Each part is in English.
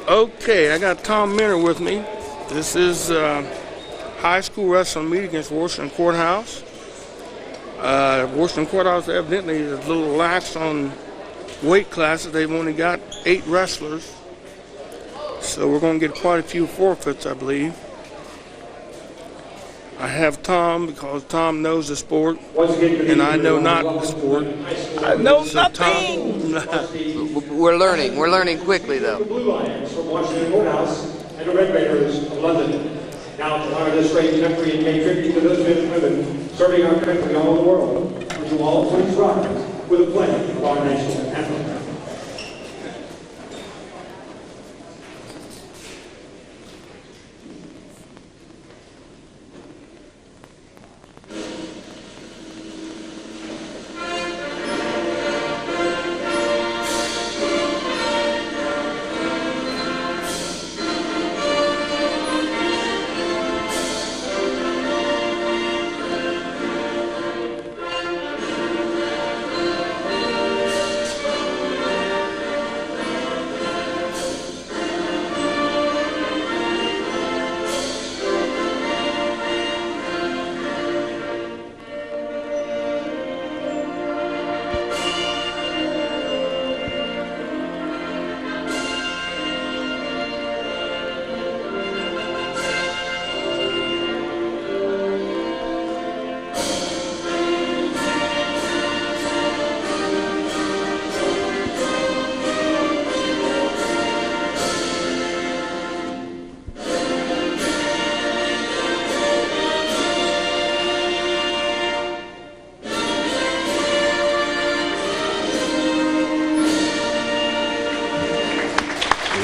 Okay, I got Tom Minner with me. This is high school wrestling meet against Washington Courthouse. Washington Courthouse evidently is a little lax on weight classes. They've only got 8 wrestlers. So we're going to get quite a few forfeits, I believe. I have Tom because Tom knows the sport, and I know not the sport. I know nothing. We're learning quickly, though. The Blue Lions from Washington Courthouse and the Red Raiders of London. Now to honor this great country and pay tribute to those men and women serving our country all over the world, would you all please rise with a pledge of our national anthem.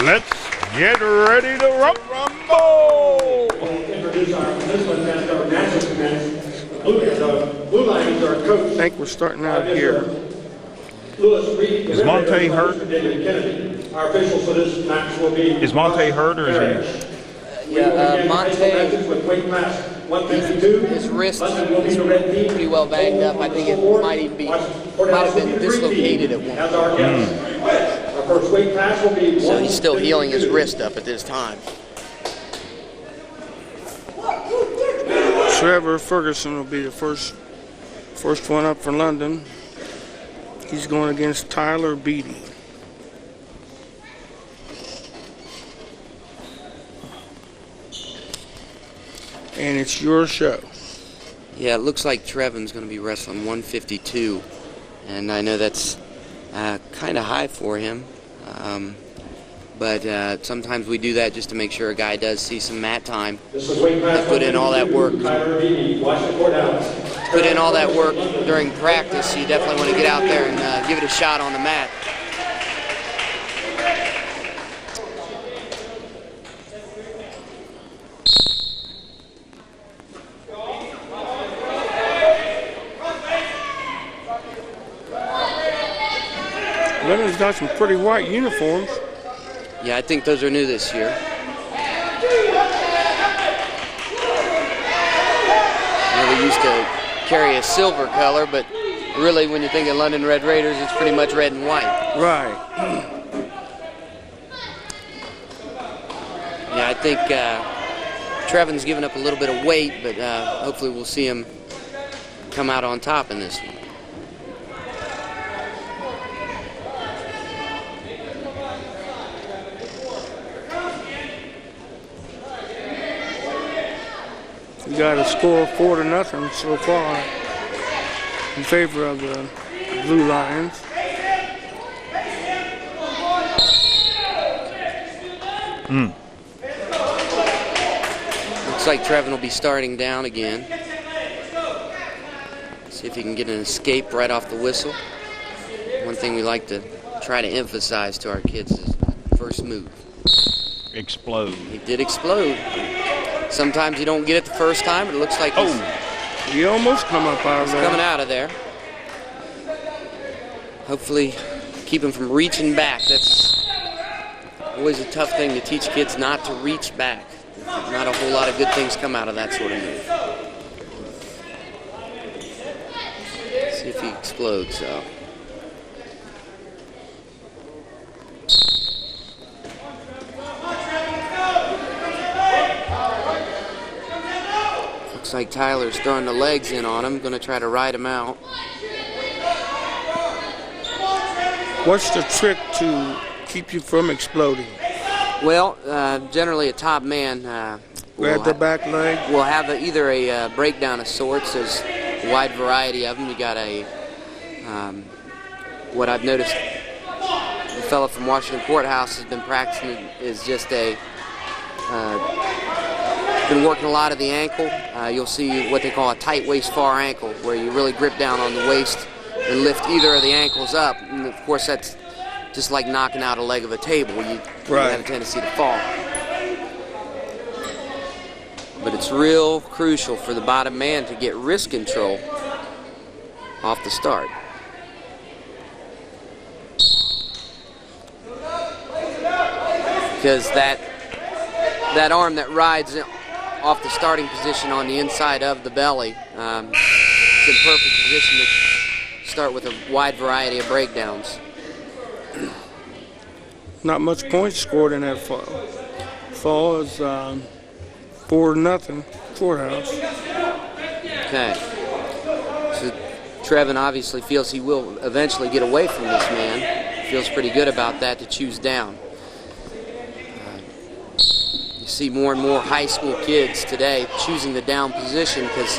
Let's get ready to rumble! We'll introduce our participants as our national commanders. Blue Lions are coached. I think we're starting out here. Lewis Reed. Is Monte hurt? David Kennedy. Our officials for this match will be. Is Monte hurt or is he? Yeah, Monte, with weight class 152. his wrist is pretty well banged up. I think it might have been dislocated at one As our guest. Our first weight class will be. So he's still healing his wrist up at this time. Trevor Ferguson will be the first one up for London. He's going against Tyler Beatty. And it's your show. Yeah, it looks like Trevin's going to be wrestling 152, and I know that's kind of high for him. But sometimes we do that just to make sure a guy does see some mat time. I put in all that work. Put in all that work during practice. So you definitely want to get out there and give it a shot on the mat. Leonard's got some pretty white uniforms. Yeah, I think those are new this year. They used to carry a silver color, but really when you think of London Red Raiders, it's pretty much red and white. Right. Yeah, I think Trevin's given up a little bit of weight, but hopefully we'll see him come out on top in this one. We got a score of 4-0 so far in favor of the Blue Lions. Looks like Trevin will be starting down again. See if he can get an escape right off the whistle. One thing we like to try to emphasize to our kids is the first move. Explode. He did explode. Sometimes you don't get it the first time, but it looks like he almost come up out of there. Coming out of there. Hopefully keep him from reaching back. That's always a tough thing to teach kids, not to reach back. Not a whole lot of good things come out of that sort of move. See if he explodes, though. Looks like Tyler's throwing the legs in on him, going to try to ride him out. What's the trick to keep you from exploding? Well, generally a top man Grab the back leg? will have either a breakdown of sorts. There's a wide variety of them. You got a, what I've noticed, the fellow from Washington Courthouse has been practicing is just a, been working a lot of the ankle. You'll see what they call a tight waist far ankle, where you really grip down on the waist and lift either of the ankles up. And of course, that's just like knocking out a leg of a table. You have a tendency to fall. But it's real crucial for the bottom man to get wrist control off the start. Because that arm that rides off the starting position on the inside of the belly, it's in perfect position to start with a wide variety of breakdowns. Not much points scored in that fall. Fall is 4-0 Courthouse. Okay. So Trevin obviously feels he will eventually get away from this man. Feels pretty good about that to choose down. You see more and more high school kids today choosing the down position because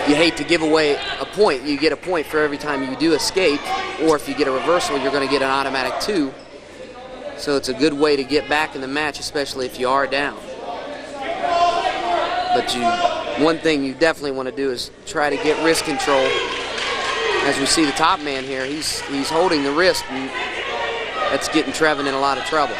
you hate to give away a point. You get a point for every time you do escape, or if you get a reversal, you're going to get an automatic 2. So it's a good way to get back in the match, especially if you are down. But one thing you definitely want to do is try to get wrist control. As we see the top man here, he's holding the wrist, and that's getting Trevin in a lot of trouble.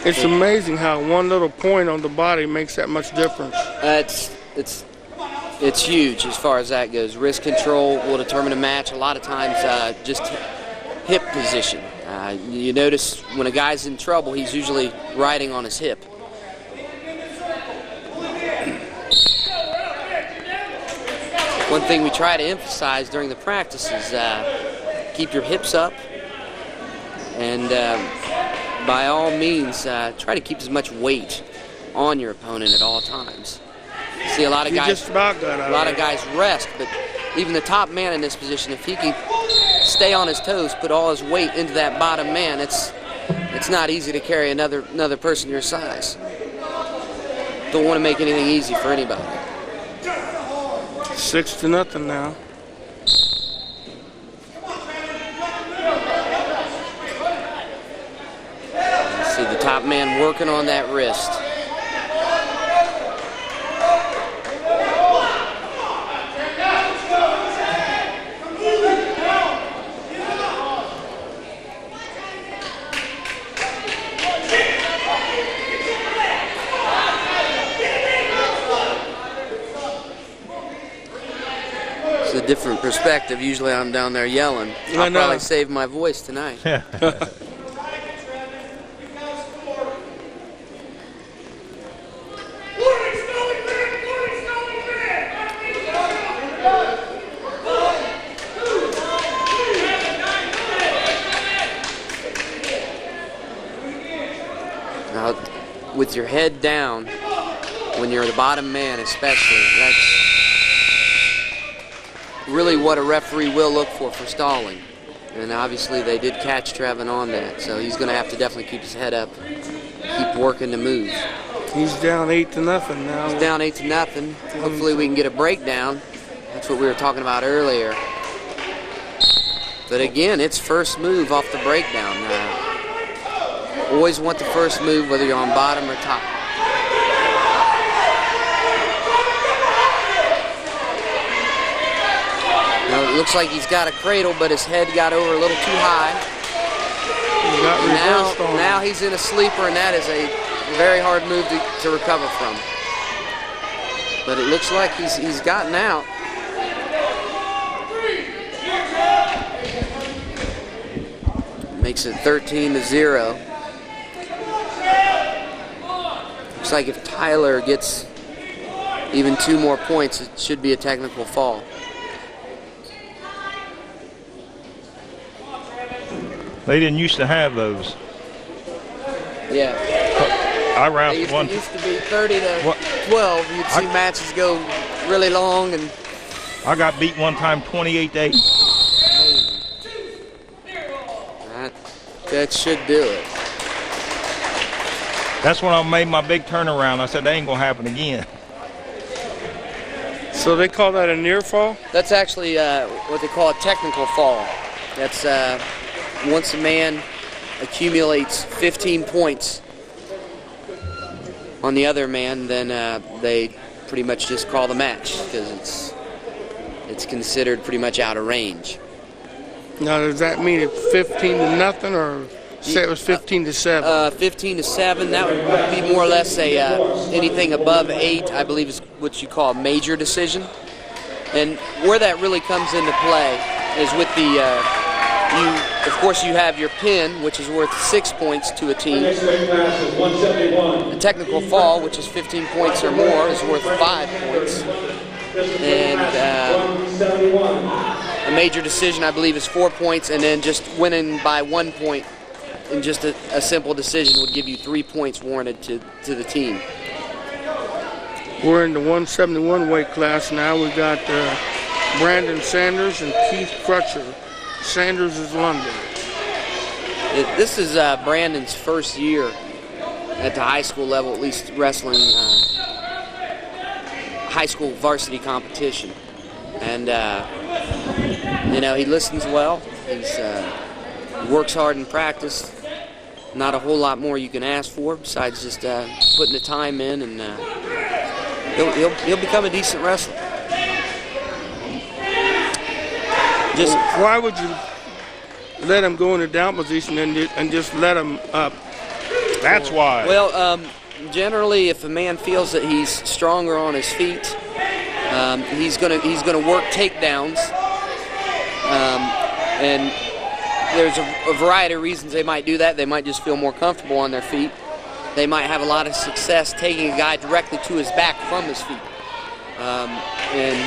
It's amazing how one little point on the body makes that much difference. It's huge as far as that goes. Wrist control will determine a match. A lot of times, just hip position. You notice when a guy's in trouble, he's usually riding on his hip. One thing we try to emphasize during the practice is keep your hips up, and by all means, try to keep as much weight on your opponent at all times. See a lot of guys. A lot of guys rest, but even the top man in this position, if he can stay on his toes, put all his weight into that bottom man, it's not easy to carry another person your size. Don't want to make anything easy for anybody. 6-0 now. See the top man working on that wrist. It's a different perspective. Usually I'm down there yelling. I'll probably save my voice tonight. Now, with your head down, when you're the bottom man especially, that's really what a referee will look for stalling. And obviously they did catch Trevin on that, so he's going to have to definitely keep his head up, keep working the move. He's down 8-0 now. He's down 8-0. Hopefully we can get a breakdown. That's what we were talking about earlier. But again, it's first move off the breakdown. Always want the first move, whether you're on bottom or top. Now it looks like he's got a cradle, but his head got over a little too high. Now he's in a sleeper, and that is a very hard move to recover from. But it looks like he's gotten out. Makes it 13-0. Looks like if Tyler gets even 2 more points, it should be a technical fall. They didn't used to have those. Yeah. I They wrestled one. used to be 30 to What? 12. You'd see matches go really long, and I got beat one time 28-8. that should do it. That's when I made my big turnaround. I said, that ain't going to happen again. So they call that a near fall? That's actually what they call a technical fall. That's once a man accumulates 15 points on the other man, then they pretty much just call the match because it's considered pretty much out of range. Now, does that mean it's 15-0, or say it was 15-7? 15-7. That would be more or less a anything above 8, I believe, is what you call a major decision. And where that really comes into play is with the of course, you have your pin, which is worth 6 points to a team. A technical fall, which is 15 points or more, is worth 5 points. And a major decision, I believe, is 4 points, and then just winning by 1 point in just a simple decision would give you 3 points warranted to the team. We're in the 171 weight class now. We've got Brandon Sanders and Keith Crutcher. Sanders is London. This is Brandon's first year at the high school level, at least wrestling high school varsity competition. And, you know, he listens well. He works hard in practice. Not a whole lot more you can ask for besides just putting the time in, and he'll become a decent wrestler. Why would you let him go in a down position and just let him up? That's why. Well, generally, if a man feels that he's stronger on his feet, he's gonna work takedowns, and there's a variety of reasons they might do that. They might just feel more comfortable on their feet. They might have a lot of success taking a guy directly to his back from his feet, and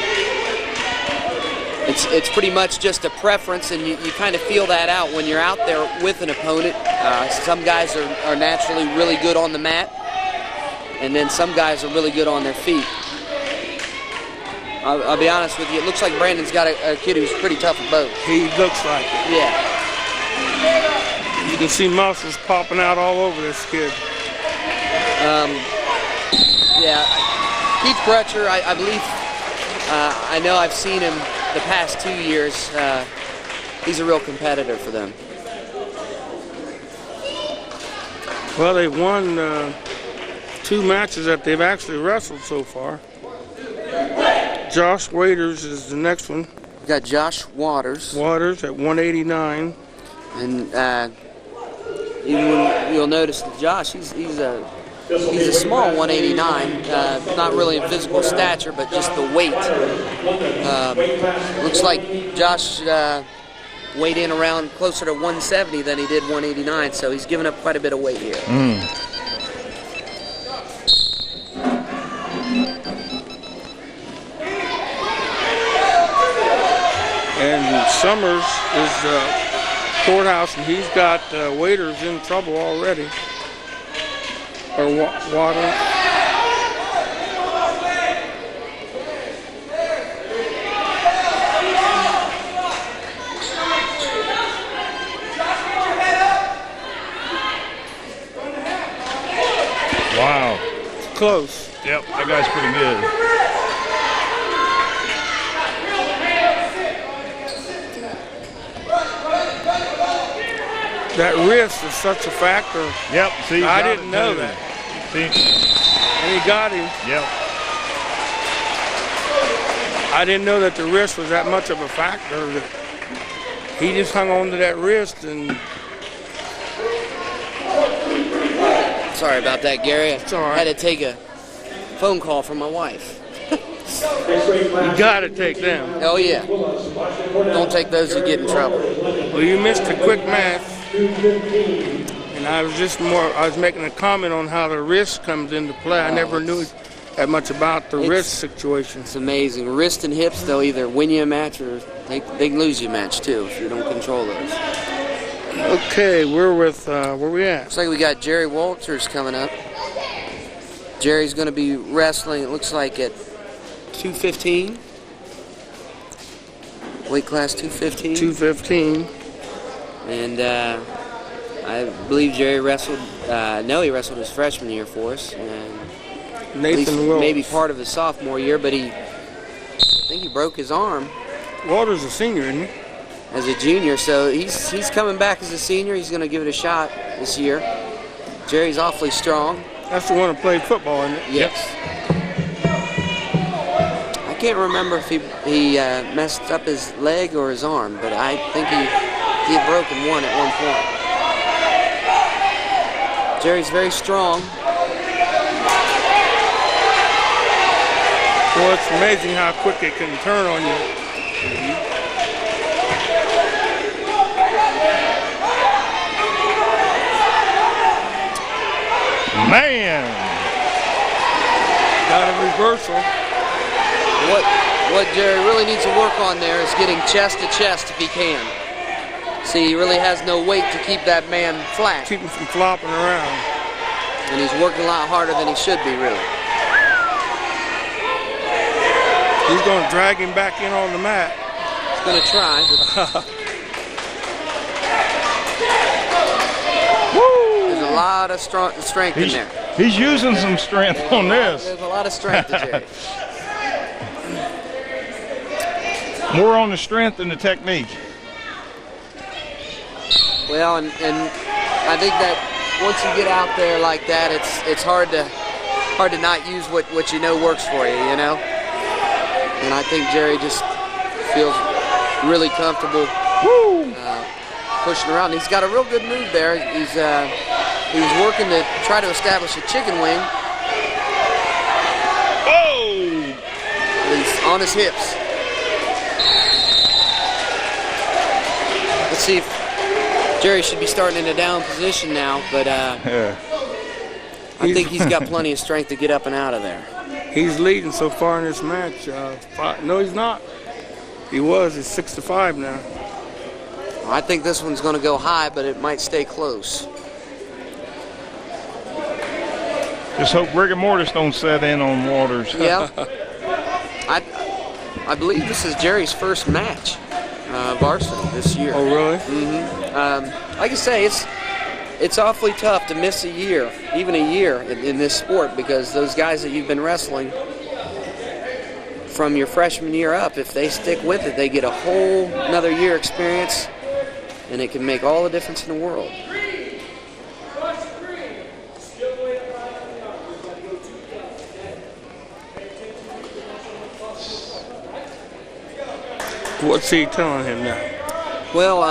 it's pretty much just a preference, and you kind of feel that out when you're out there with an opponent. Some guys are naturally really good on the mat, and then some guys are really good on their feet. I'll be honest with you, it looks like Brandon's got a kid who's pretty tough at both. He looks like it. Yeah. You can see muscles popping out all over this kid. Yeah. Keith Crutcher, I believe, I know I've seen him the past 2 years. He's a real competitor for them. Well, they've won 2 matches that they've actually wrestled so far. Josh Waiters is the next one. We've got Josh Waters. Waters at 189. And you'll notice that Josh, he's a small 189, not really in physical stature, but just the weight. Looks like Josh weighed in around closer to 170 than he did 189, so he's given up quite a bit of weight here. And Summers is Courthouse, and he's got Waiters in trouble already. Or Water. Wow. Close. Yep, that guy's pretty good. That wrist is such a factor. Yep, see, I didn't know that. See? And he got him. Yep. I didn't know that the wrist was that much of a factor. He just hung on to that wrist and... Sorry about that, Gary. It's all right. I had to take a phone call from my wife. You gotta take them. Oh, yeah. Don't take those, you get in trouble. Well, you missed a quick match. And I was making a comment on how the wrist comes into play. I never knew that much about the wrist situation. It's amazing. Wrist and hips, they'll either win you a match or they can lose you a match too if you don't control those. Okay, we're with, where we at? Looks like we got Jerry Walters coming up. Jerry's going to be wrestling, it looks like, at 215. Weight class 215. 215. And I believe Jerry wrestled, he wrestled his freshman year for us. And Nathan Wilkes. maybe part of his sophomore year, but I think he broke his arm. Walter's a senior, isn't he? As a junior, so he's coming back as a senior. He's going to give it a shot this year. Jerry's awfully strong. That's the one who played football, isn't it? Yes. I can't remember if he messed up his leg or his arm, but I think he had broken one at one point. Jerry's very strong. Well, it's amazing how quick it can turn on you. Man! Got a reversal. What Jerry really needs to work on there is getting chest to chest if he can. See, he really has no weight to keep that man flat. Keep him from flopping around. And he's working a lot harder than he should be, really. He's going to drag him back in on the mat. He's going to try. There's a lot of strength in there. He's using some strength on this. There's a lot of strength to Jerry. More on the strength than the technique. Well, and I think that once you get out there like that, it's hard to not use what you know works for you, you know. And I think Jerry just feels really comfortable pushing around. He's got a real good move there. He was working to try to establish a chicken wing. Oh! He's on his hips. Let's see if Jerry should be starting in a down position now, but I think he's got plenty of strength to get up and out of there. He's leading so far in this match. No, he's not. He was. He's 6-5 now. I think this one's going to go high, but it might stay close. Just hope rigor mortis don't set in on Walters. Yeah. I believe this is Jerry's first match, varsity this year. Oh, really? Mm-hmm. Like I say, it's awfully tough to miss a year, even a year in this sport, because those guys that you've been wrestling from your freshman year up, if they stick with it, they get a whole another year experience, and it can make all the difference in the world. What's he telling him now? Well,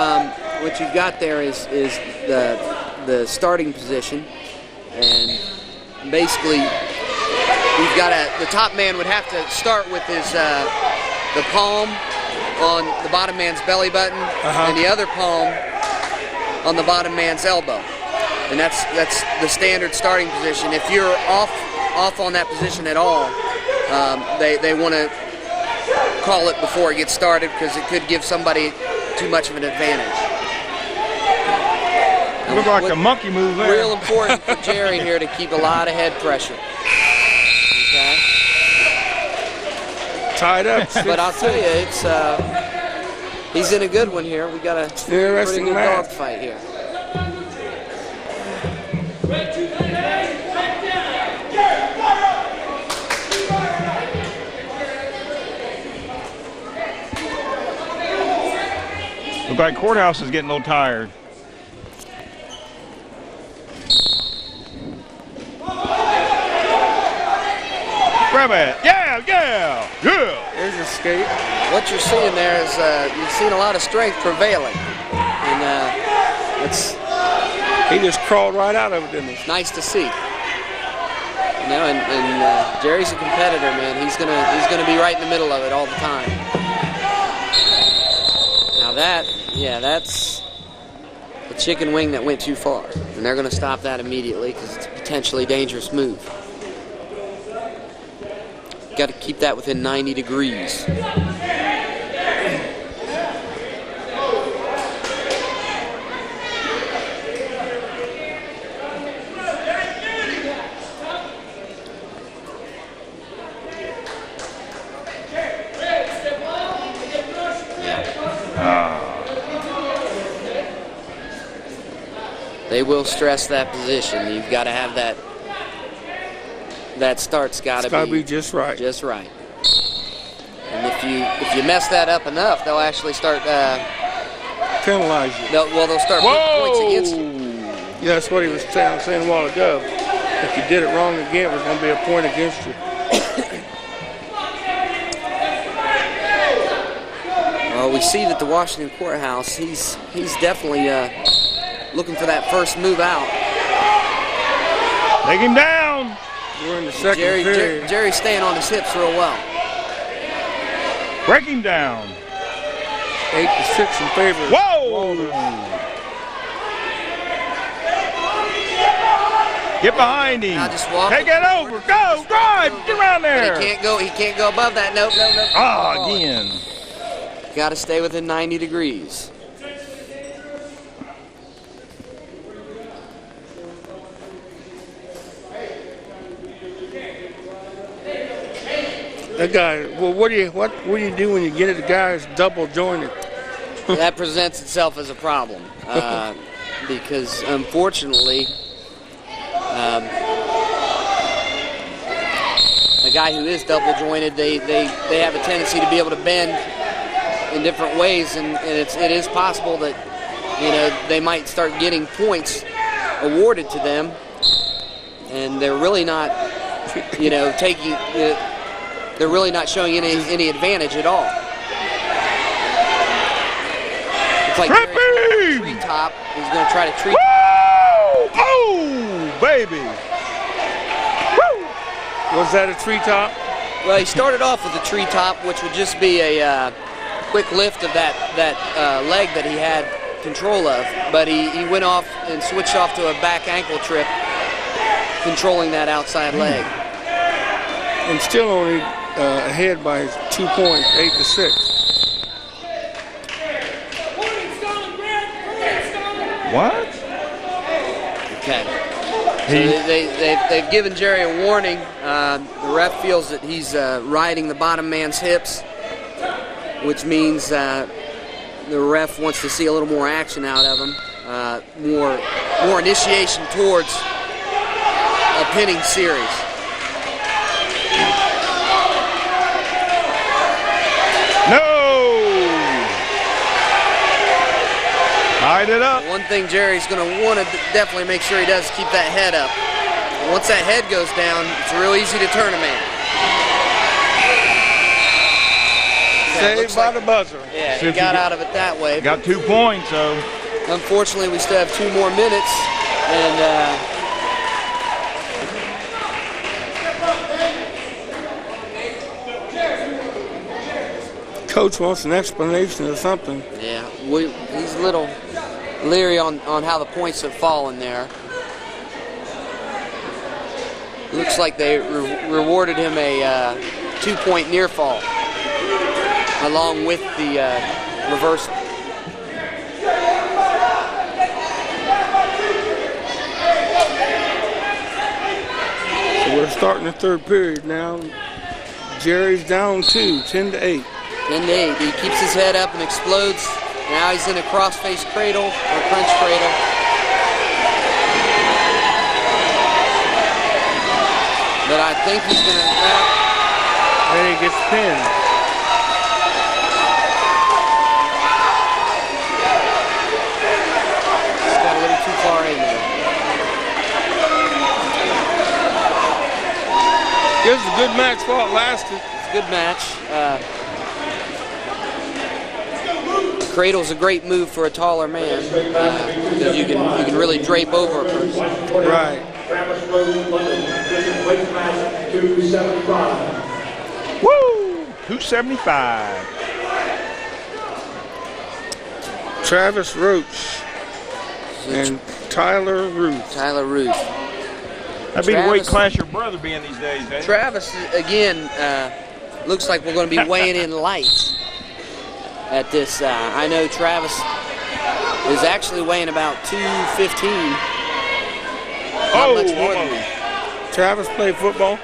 what you've got there is the starting position, and basically you've got the top man would have to start with his the palm on the bottom man's belly button and the other palm on the bottom man's elbow, and that's the standard starting position. If you're off on that position at all, they want to call it before it gets started, because it could give somebody too much of an advantage. Look like a monkey move there. Real important for Jerry here to keep a lot of head pressure. Okay. Tied up. But I'll tell you, it's he's in a good one here. We got a pretty good dog fight here. Look like Courthouse is getting a little tired. Grab it. Yeah. There's a skate. What you're seeing there is you've seen a lot of strength prevailing. And he just crawled right out of it, didn't he? Nice to see. You know, and Jerry's a competitor, man. He's gonna be right in the middle of it all the time. Now that's a chicken wing that went too far, and they're gonna stop that immediately because it's a potentially dangerous move. Got to keep that within 90 degrees. They will stress that position. You've got to have that. That start's got to be just right. Just right. And if you mess that up enough, they'll actually start penalize you. They'll start putting points against you. Yeah, that's what he was saying a while ago. If you did it wrong again, it was going to be a point against you. Well, we see that the Washington Courthouse, he's definitely looking for that first move out. Take him down. We're in the second period. Jerry's staying on his hips real well. Break him down. 8-6 in favor. Whoa! Get behind him. Now just walk. Take it over. Go, drive. Get around there. But he can't go above that. Nope. Ah, again. Got to stay within 90 degrees. That guy. Well, what do you do when you get it? The guy's double jointed. That presents itself as a problem because unfortunately, a guy who is double jointed, they have a tendency to be able to bend in different ways, and it is possible that they might start getting points awarded to them, and they're really not taking. They're really not showing any advantage at all. It's like treetop. He's going to try to treat. Oh, baby. Woo! Was that a treetop? Well, he started off with a treetop, which would just be a quick lift of that leg that he had control of. But he went off and switched off to a back ankle trip, controlling that outside leg. And still only ahead by 2 points, 8-6. What? Okay. So they've given Jerry a warning. The ref feels that he's riding the bottom man's hips, which means the ref wants to see a little more action out of him, more initiation towards a pinning series. Tied it up. One thing Jerry's going to want to definitely make sure he does is keep that head up. Once that head goes down, it's real easy to turn a man. Saved by the buzzer. Yeah, he got out of it that way. Got 2 points, so. Unfortunately, we still have 2 more minutes, and Coach wants an explanation or something. Yeah, he's a little leery on how the points have fallen there. Looks like they rewarded him a 2-point near fall, along with the reversal. So we're starting the third period now. Jerry's down 2, 10-8. 10-8. He keeps his head up and explodes. Now he's in a cross-face cradle or crunch cradle. But I think he's going to. And he gets pinned. He's got a little too far in there. This is a good match while it lasted. It's a good match. Cradle's a great move for a taller man because you can really drape over a person. Right. Woo! 275. Travis Roach and Tyler Ruth. Tyler Ruth. That'd be the weight class your brother be in these days, eh? Travis, again, looks like we're going to be weighing in light at this. I know Travis is actually weighing about 215. Not much more than that. Travis played football?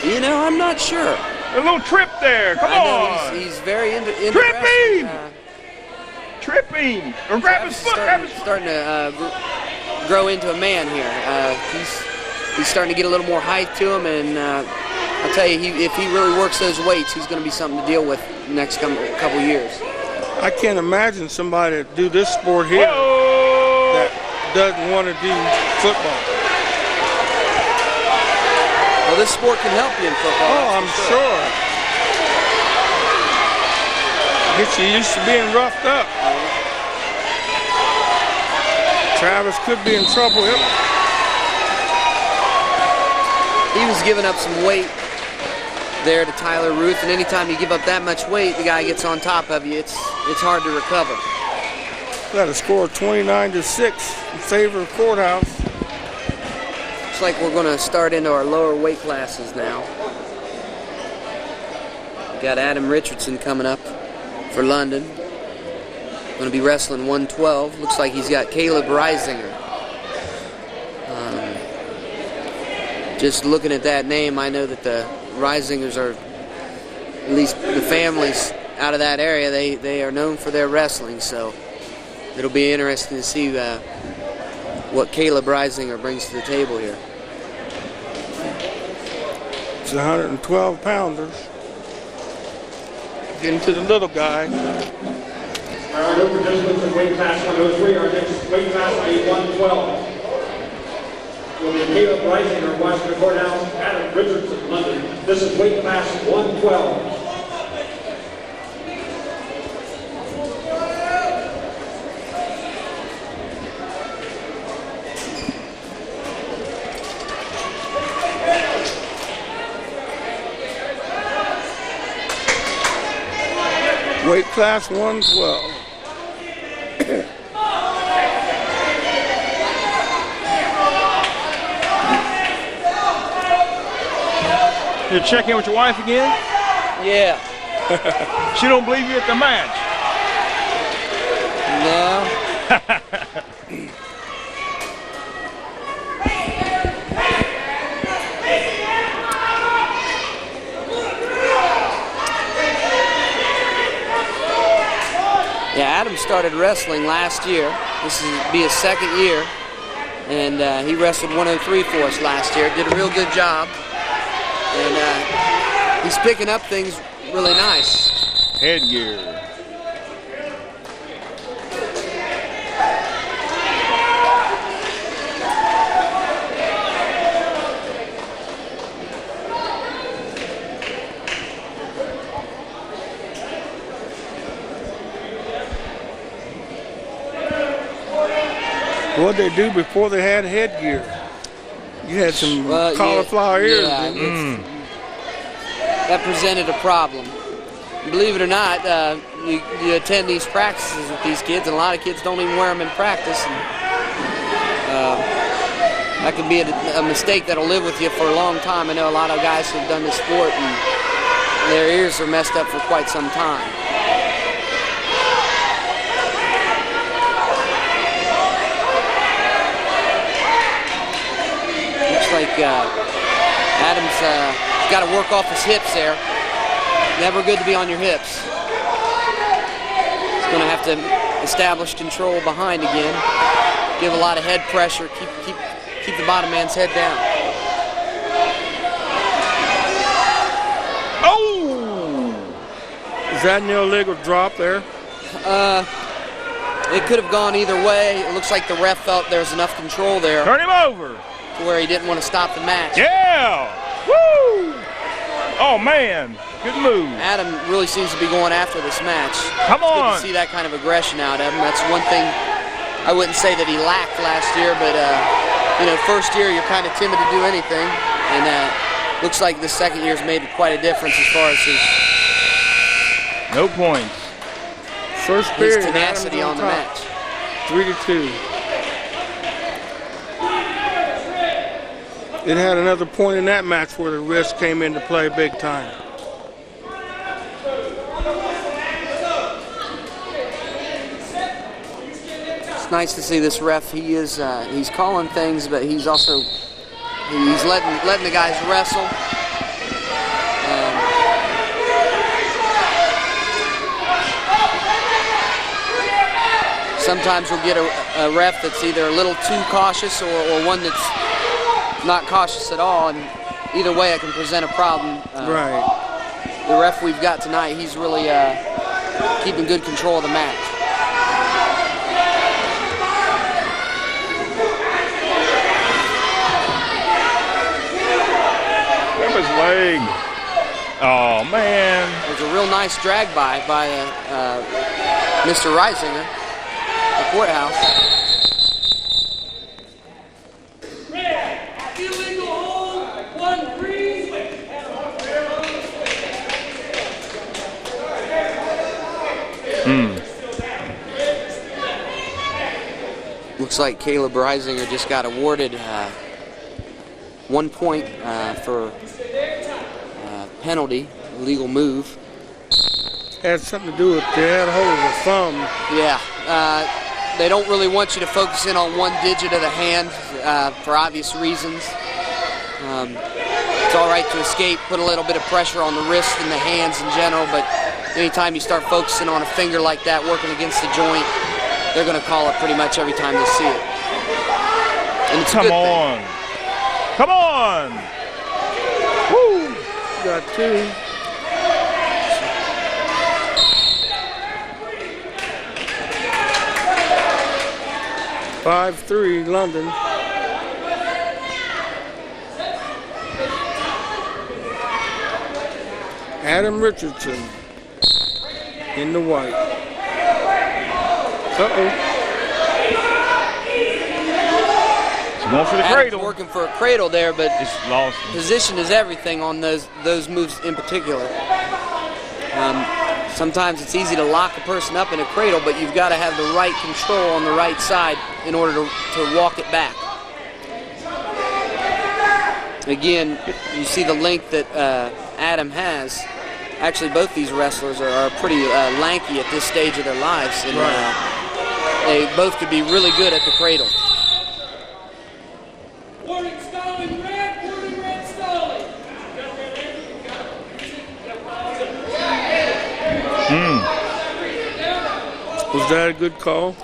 I'm not sure. A little trip there. Come on. He's very into Trip wrestling. him! tripping. Or grab his foot. Starting to grow into a man here. He's starting to get a little more height to him, and I'll tell you, if he really works those weights, he's going to be something to deal with the next couple years. I can't imagine somebody that do this sport here that doesn't want to do football. Well, this sport can help you in football. Oh, I'm sure. Gets you used to being roughed up. Travis could be in trouble. He was giving up some weight there to Tyler Ruth, and anytime you give up that much weight, the guy gets on top of you. It's hard to recover. Got a score of 29-6 in favor of Courthouse. Looks like we're going to start into our lower weight classes now. Got Adam Richardson coming up for London. Going to be wrestling 112. Looks like he's got Caleb Reisinger. Just looking at that name, I know that the Reisingers are, at least the families out of that area, they are known for their wrestling, so it'll be interesting to see what Caleb Reisinger brings to the table here. It's 112 pounders. Getting to the little guy. All right, over participants in weight class 103. Our next weight class will be 112. Will be Caleb Reisinger, Washington Courthouse, Adam Richardson, London. This is weight class 112. Weight class 112. You check in with your wife again? Yeah. She don't believe you at the match. No. Yeah, Adam started wrestling last year. This will be his second year. And he wrestled 103 for us last year. Did a real good job. And he's picking up things really nice. Headgear. What they do before they had headgear? You had some cauliflower ears, didn't you? That presented a problem. Believe it or not, you attend these practices with these kids, and a lot of kids don't even wear them in practice. And, that can be a mistake that'll live with you for a long time. I know a lot of guys who've done this sport, and their ears are messed up for quite some time. Like Adam's got to work off his hips there. Never good to be on your hips. He's going to have to establish control behind again. Give a lot of head pressure. Keep the bottom man's head down. Oh! Is that an illegal drop there? It could have gone either way. It looks like the ref felt there was enough control there. Turn him over. To where he didn't want to stop the match. Yeah! Woo! Oh, man. Good move. Adam really seems to be going after this match. Come on. It's good to see that kind of aggression out of him. That's one thing I wouldn't say that he lacked last year, but, first year you're kind of timid to do anything. And looks like the second year's made quite a difference as far as his... No points. First period, his tenacity on the match. 3-2. It had another point in that match where the wrist came into play big time. It's nice to see this ref. He is he's calling things, but he's also letting the guys wrestle. sometimes we'll get a ref that's either a little too cautious or one that's not cautious at all, and either way it can present a problem. Right. The ref we've got tonight, he's really keeping good control of the match. Grab his leg. Oh, man. There's a real nice drag by Mr. Reisinger, the courthouse. Illegal hold, 1-3. Looks like Caleb Reisinger just got awarded 1 point for penalty, illegal move. Had something to do with they had a hold of the thumb. Yeah, they don't really want you to focus in on one digit of the hand for obvious reasons. It's all right to escape, put a little bit of pressure on the wrist and the hands in general, but anytime you start focusing on a finger like that working against the joint, they're going to call it pretty much every time they see it. And it's a good thing. Come on! Woo! Got 2. Five, 3, London. Adam Richardson in the white. Uh-oh. He's going for the Adam's cradle. working for a cradle there, but It's lost. position is everything on those moves in particular. Sometimes it's easy to lock a person up in a cradle, but you've got to have the right control on the right side in order to walk it back. Again, you see the length that Adam has. Actually, both these wrestlers are pretty lanky at this stage of their lives, and they both could be really good at the cradle. Warning stalling red, warning red stalling. Was that a good call?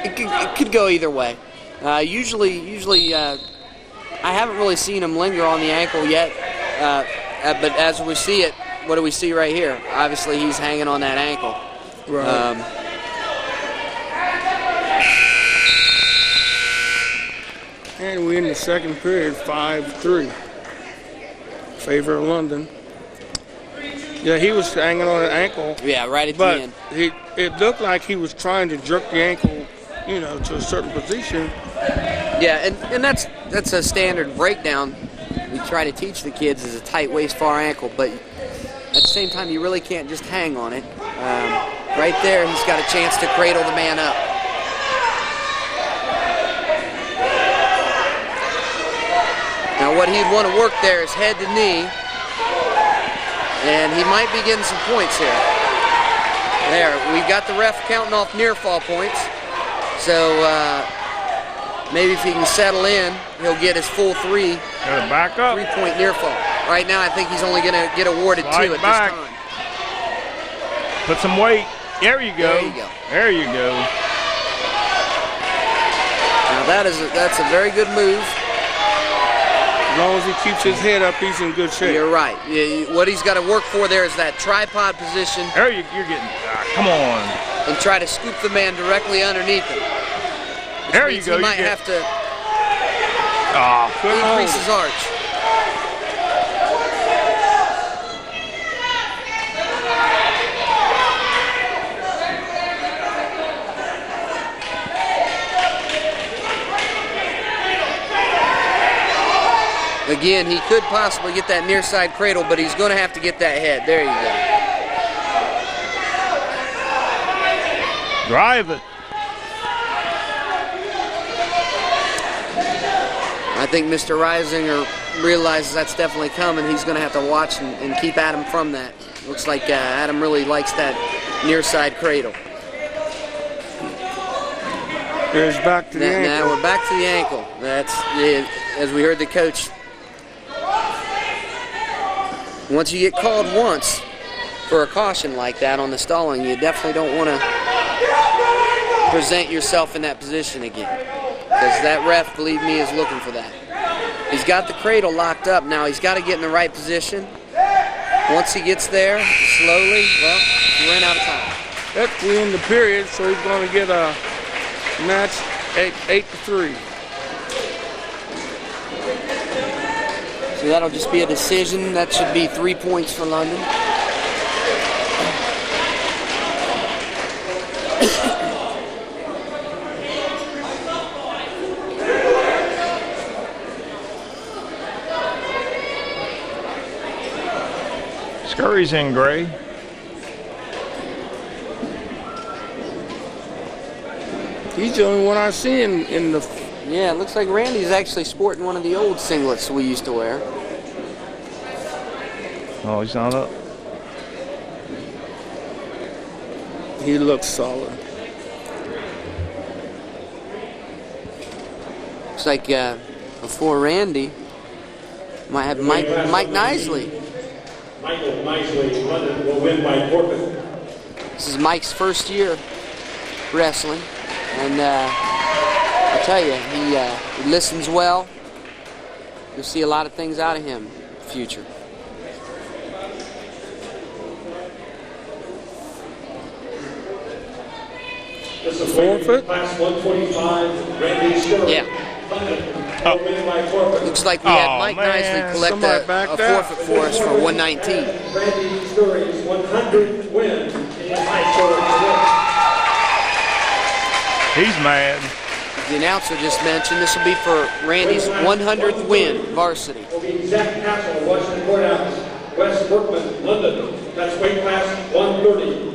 It could go either way. Usually, I haven't really seen him linger on the ankle yet, but as we see it, what do we see right here? Obviously, he's hanging on that ankle. Right. And we're in the second period, 5-3. Favor of London. Yeah, he was hanging on an ankle. Yeah, right at the But end. it looked like he was trying to jerk the ankle, to a certain position. Yeah, and that's a standard breakdown we try to teach the kids is a tight waist, far ankle, but at the same time, you really can't just hang on it. Right there, he's got a chance to cradle the man up. Now, what he'd want to work there is head to knee, and he might be getting some points here. There, we've got the ref counting off near fall points, so maybe if he can settle in, he'll get his full 3. Gotta back up. 3-point near fall. Right now, I think he's only going to get awarded 2 at this time. Put some weight. There you go. There you go. There you go. Now that's a very good move. As long as he keeps his head up, he's in good shape. You're right. What he's got to work for there is that tripod position. There you're getting. Come on. And try to scoop the man directly underneath him. There you go. He might have to Good hold. increase his arch. Again, he could possibly get that near side cradle, but he's going to have to get that head. There you go. Drive it. I think Mr. Reisinger realizes that's definitely coming. He's going to have to watch and keep Adam from that. Looks like Adam really likes that near side cradle. There's back to the ankle. Now we're back to the ankle. That's as we heard the coach. Once you get called once, for a caution like that on the stalling, you definitely don't want to present yourself in that position again, because that ref, believe me, is looking for that. He's got the cradle locked up now. He's got to get in the right position. Once he gets there, slowly, well, he ran out of time. That's we in the period, so he's going to get a match 8-3. So that'll just be a decision. That should be 3 points for London. Scurry's in gray. He's the only one I see in the. Yeah, it looks like Randy's actually sporting one of the old singlets we used to wear. Oh, he's not up. He looks solid. Looks like before Randy, might have Mike Nisley. Michael Nisley, London will win by forfeit. This is Mike's first year wrestling, and I tell you, he listens well. You'll see a lot of things out of him in the future. This is forfeit. Class 125, Randy Scurry. Yeah. Will win by forfeit. Looks like we had Mike Nisley collect a forfeit for us for 119. Randy Scurry's 100th win in his high school career. He's mad. The announcer just mentioned this will be for Randy's 100th win varsity. Will be Zach Castle, Washington Courthouse. Wes Workman, London. That's weight class 130.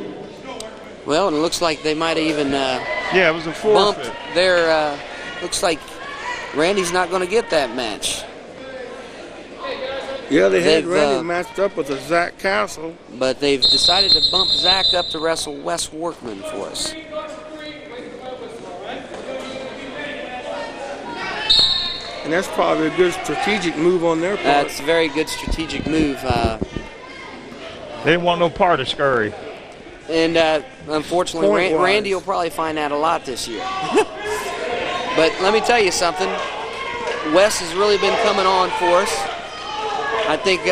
Well, and it looks like they might have even Yeah, it was a forfeit. bumped their. Looks like Randy's not going to get that match. Yeah, they had They've, Randy matched up with a Zach Castle. But they've decided to bump Zach up to wrestle Wes Workman for us. And that's probably a good strategic move on their part. That's a very good strategic move. They didn't want no part of Scurry. And unfortunately, Point-wise. Randy will probably find that a lot this year. But let me tell you something. Wes has really been coming on for us. I think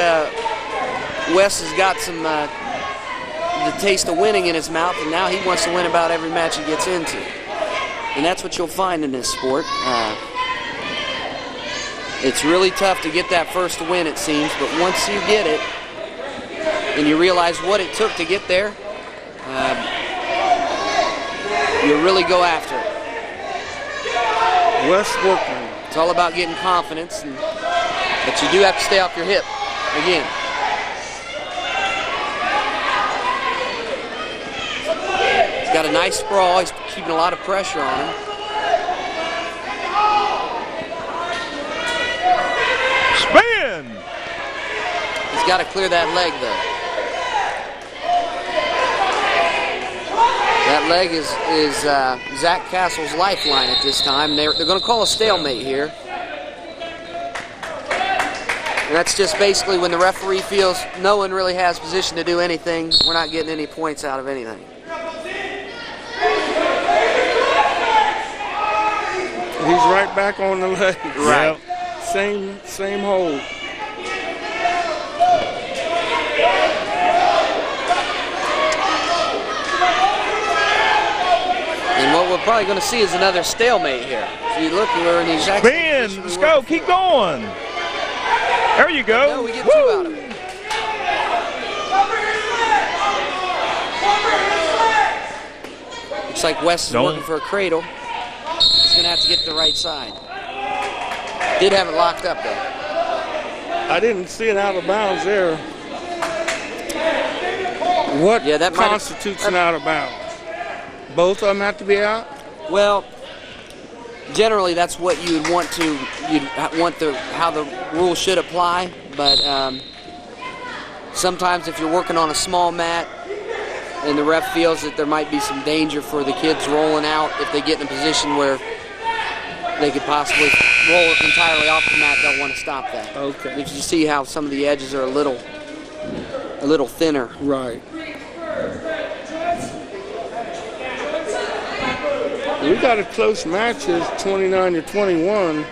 Wes has got some the taste of winning in his mouth, and now he wants to win about every match he gets into. And that's what you'll find in this sport. It's really tough to get that first win, it seems, but once you get it and you realize what it took to get there, you really go after it. Wes Workman. It's all about getting confidence, but you do have to stay off your hip again. He's got a nice sprawl. He's keeping a lot of pressure on him. Spin! He's got to clear that leg, though. That leg is Zach Castle's lifeline at this time. They're going to call a stalemate here. And that's just basically when the referee feels no one really has position to do anything. We're not getting any points out of anything. He's right back on the leg. Right. Yep. Same hold. And what we're probably going to see is another stalemate here. If you look, we're in the exact same Spin! position we Let's were go. before. Keep going. There you go. No, we get Woo! 2 out of it. Looks like Wes is working for a cradle. He's going to have to get to the right side. Did have it locked up, though. I didn't see it out of bounds there. What Yeah, that might have- constitutes an out of bounds? Both of them have to be out? Well, generally that's what you would want to, how the rule should apply, but sometimes if you're working on a small mat and the ref feels that there might be some danger for the kids rolling out, if they get in a position where they could possibly roll it entirely off the mat, they'll want to stop that. Okay. If you see how some of the edges are a little little thinner. Right. We got a close match, it's 29-21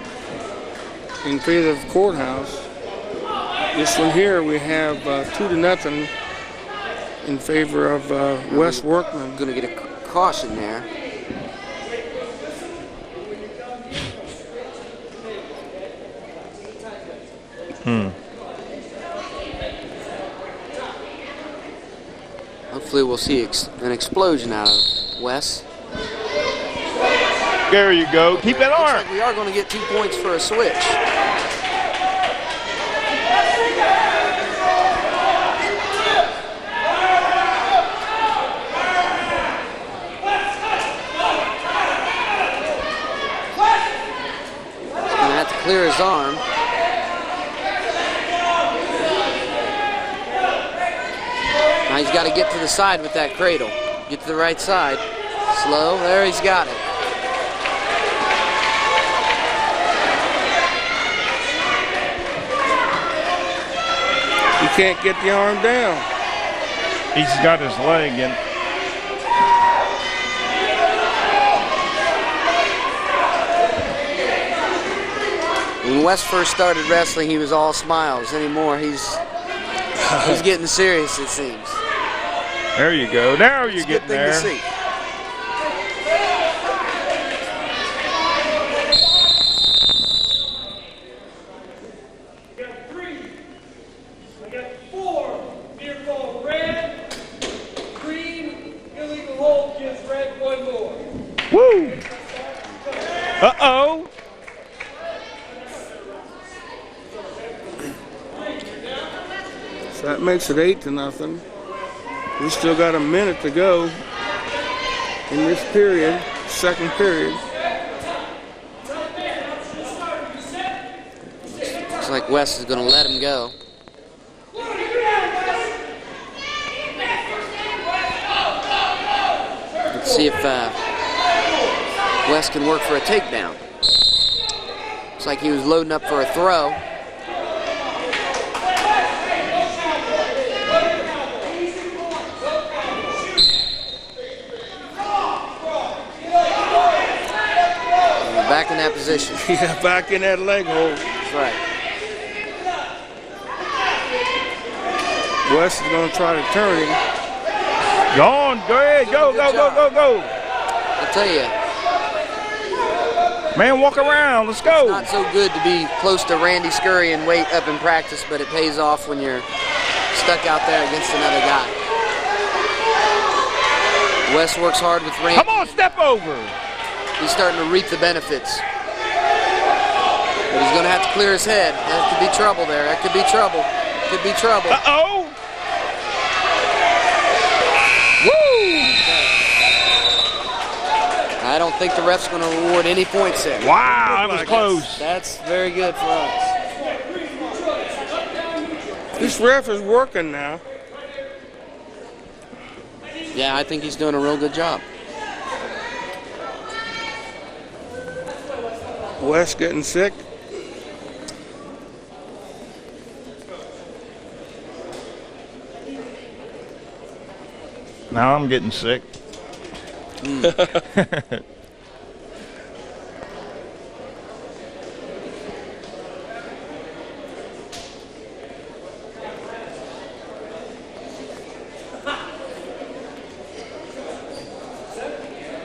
in favor of Courthouse. This one here we have 2-0 in favor of Wes Workman. Going to get a caution there. Hopefully we'll see an explosion out of Wes. There you go. Keep that arm. Looks like we are going to get 2 points for a switch. He's going to have to clear his arm. Now he's got to get to the side with that cradle. Get to the right side. Slow. There, he's got it. He can't get the arm down. He's got his leg in. When Wes first started wrestling, he was all smiles. Anymore, he's getting serious, it seems. There you go. Now you're getting there. It's a good thing to see. Woo! Uh-oh. So that makes it 8-0. We still got a minute to go in this period, second period. Looks like Wes is going to let him go. Let's see if Wes can work for a takedown. Looks like he was loading up for a throw. Back in that position. Yeah, back in that leg hold. That's right. Wes is going to try to turn him. Go on. Go ahead. Go, go, go, go, go. I'll tell you. Man, walk around. Let's go. It's not so good to be close to Randy Scurry and weight up in practice, but it pays off when you're stuck out there against another guy. Wes works hard with Randy. Come on, step over. He's starting to reap the benefits. But he's going to have to clear his head. That could be trouble there. That could be trouble. Could be trouble. Uh-oh. I don't think the ref's going to reward any points there. Wow, that was close. That's very good for us. This ref is working now. Yeah, I think he's doing a real good job. Wes getting sick. Now I'm getting sick.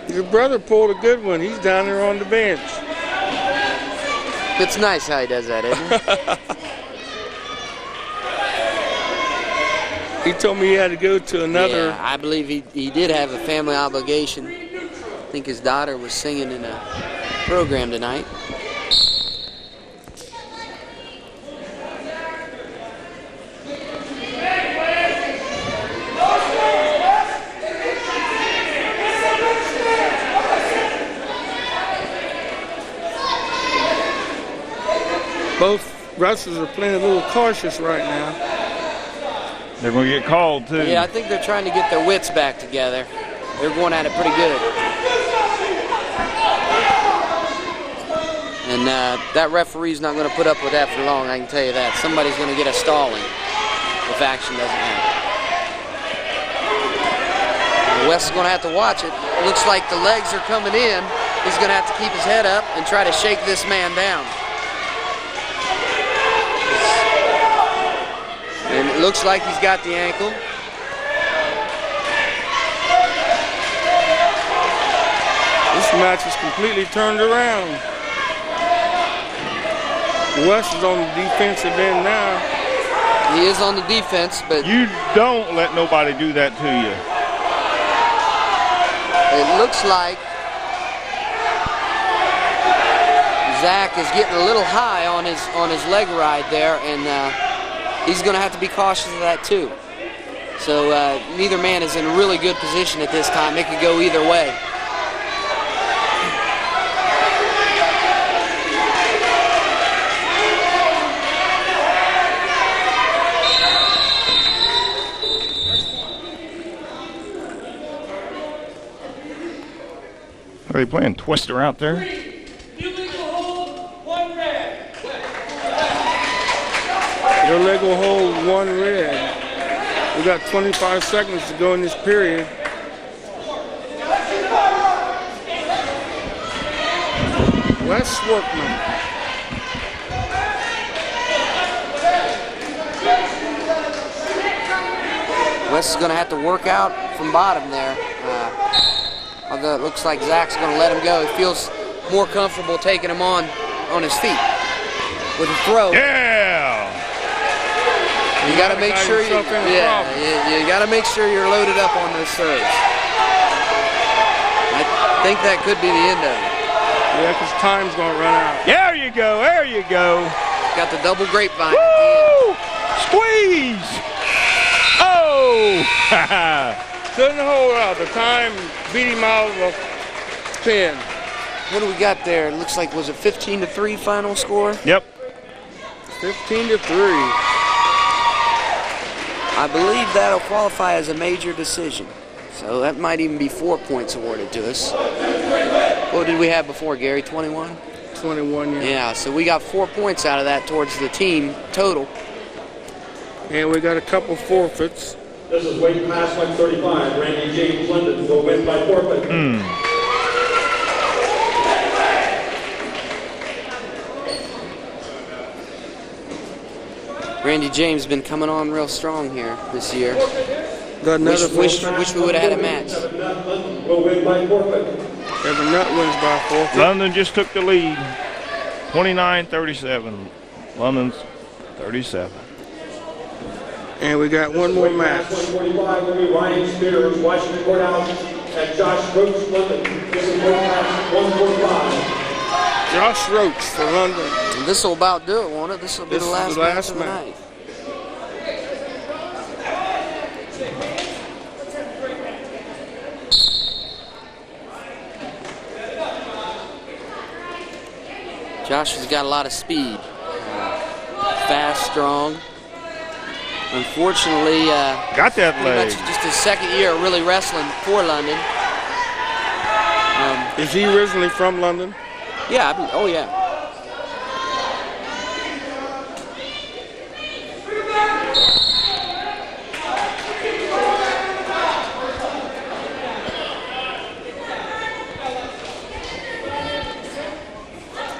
Your brother pulled a good one. He's down there on the bench. It's nice how he does that, isn't it? He told me he had to go to another. Yeah, I believe he did have a family obligation. I think his daughter was singing in a program tonight. Both wrestlers are playing a little cautious right now. They're going to get called, too. Yeah, I think they're trying to get their wits back together. They're going at it pretty good. And that referee's not going to put up with that for long, I can tell you that. Somebody's going to get a stalling if action doesn't happen. Wes is going to have to watch it. It looks like the legs are coming in. He's going to have to keep his head up and try to shake this man down. And it looks like he's got the ankle. This match is completely turned around. Wes is on the defensive end now. He is on the defense, but You don't let nobody do that to you. it looks like Zach is getting a little high on his leg ride there, and he's going to have to be cautious of that too. So neither man is in a really good position at this time. It could go either way. Are they playing Twister out there? Illegal hold, 1 red. Illegal hold, 1 red. We got 25 seconds to go in this period. Wes Workman. Wes is going to have to work out from bottom there. Although it looks like Zach's going to let him go. He feels more comfortable taking him on his feet with a throw. Yeah! You got to make sure you got to make sure you're loaded up on those throws. I think that could be the end of it. Yeah, because time's going to run out. There you go, there you go. Got the double grapevine. Woo! Squeeze! Oh! Couldn't hold out. The time beat him out of the pin. What do we got there? It looks like, was it 15-3 final score? Yep. 15-3. I believe that'll qualify as a major decision. So that might even be 4 points awarded to us. What did we have before, Gary? 21? 21, yeah. Yeah, so we got 4 points out of that towards the team total. And we got a couple forfeits. This is weight class 135. Randy James London will win by forfeit. Randy James been coming on real strong here this year. Got another Wish we would have had a match. London will win by forfeit. Kevin Nutt wins by forfeit. London just took the lead. 29-37. London's 37. And we got one more Weight match. class 145 will be Ryan Spears, Washington Courthouse, and Josh Roach, London. This is weight class 145. Josh Roach for London. And this will about do it, won't it? This will be This the is last the match last of the match. night. Josh has got a lot of speed. Fast, strong. Unfortunately, Got that pretty leg. much just his second year of really wrestling for London. Is he originally from London? Yeah, oh yeah.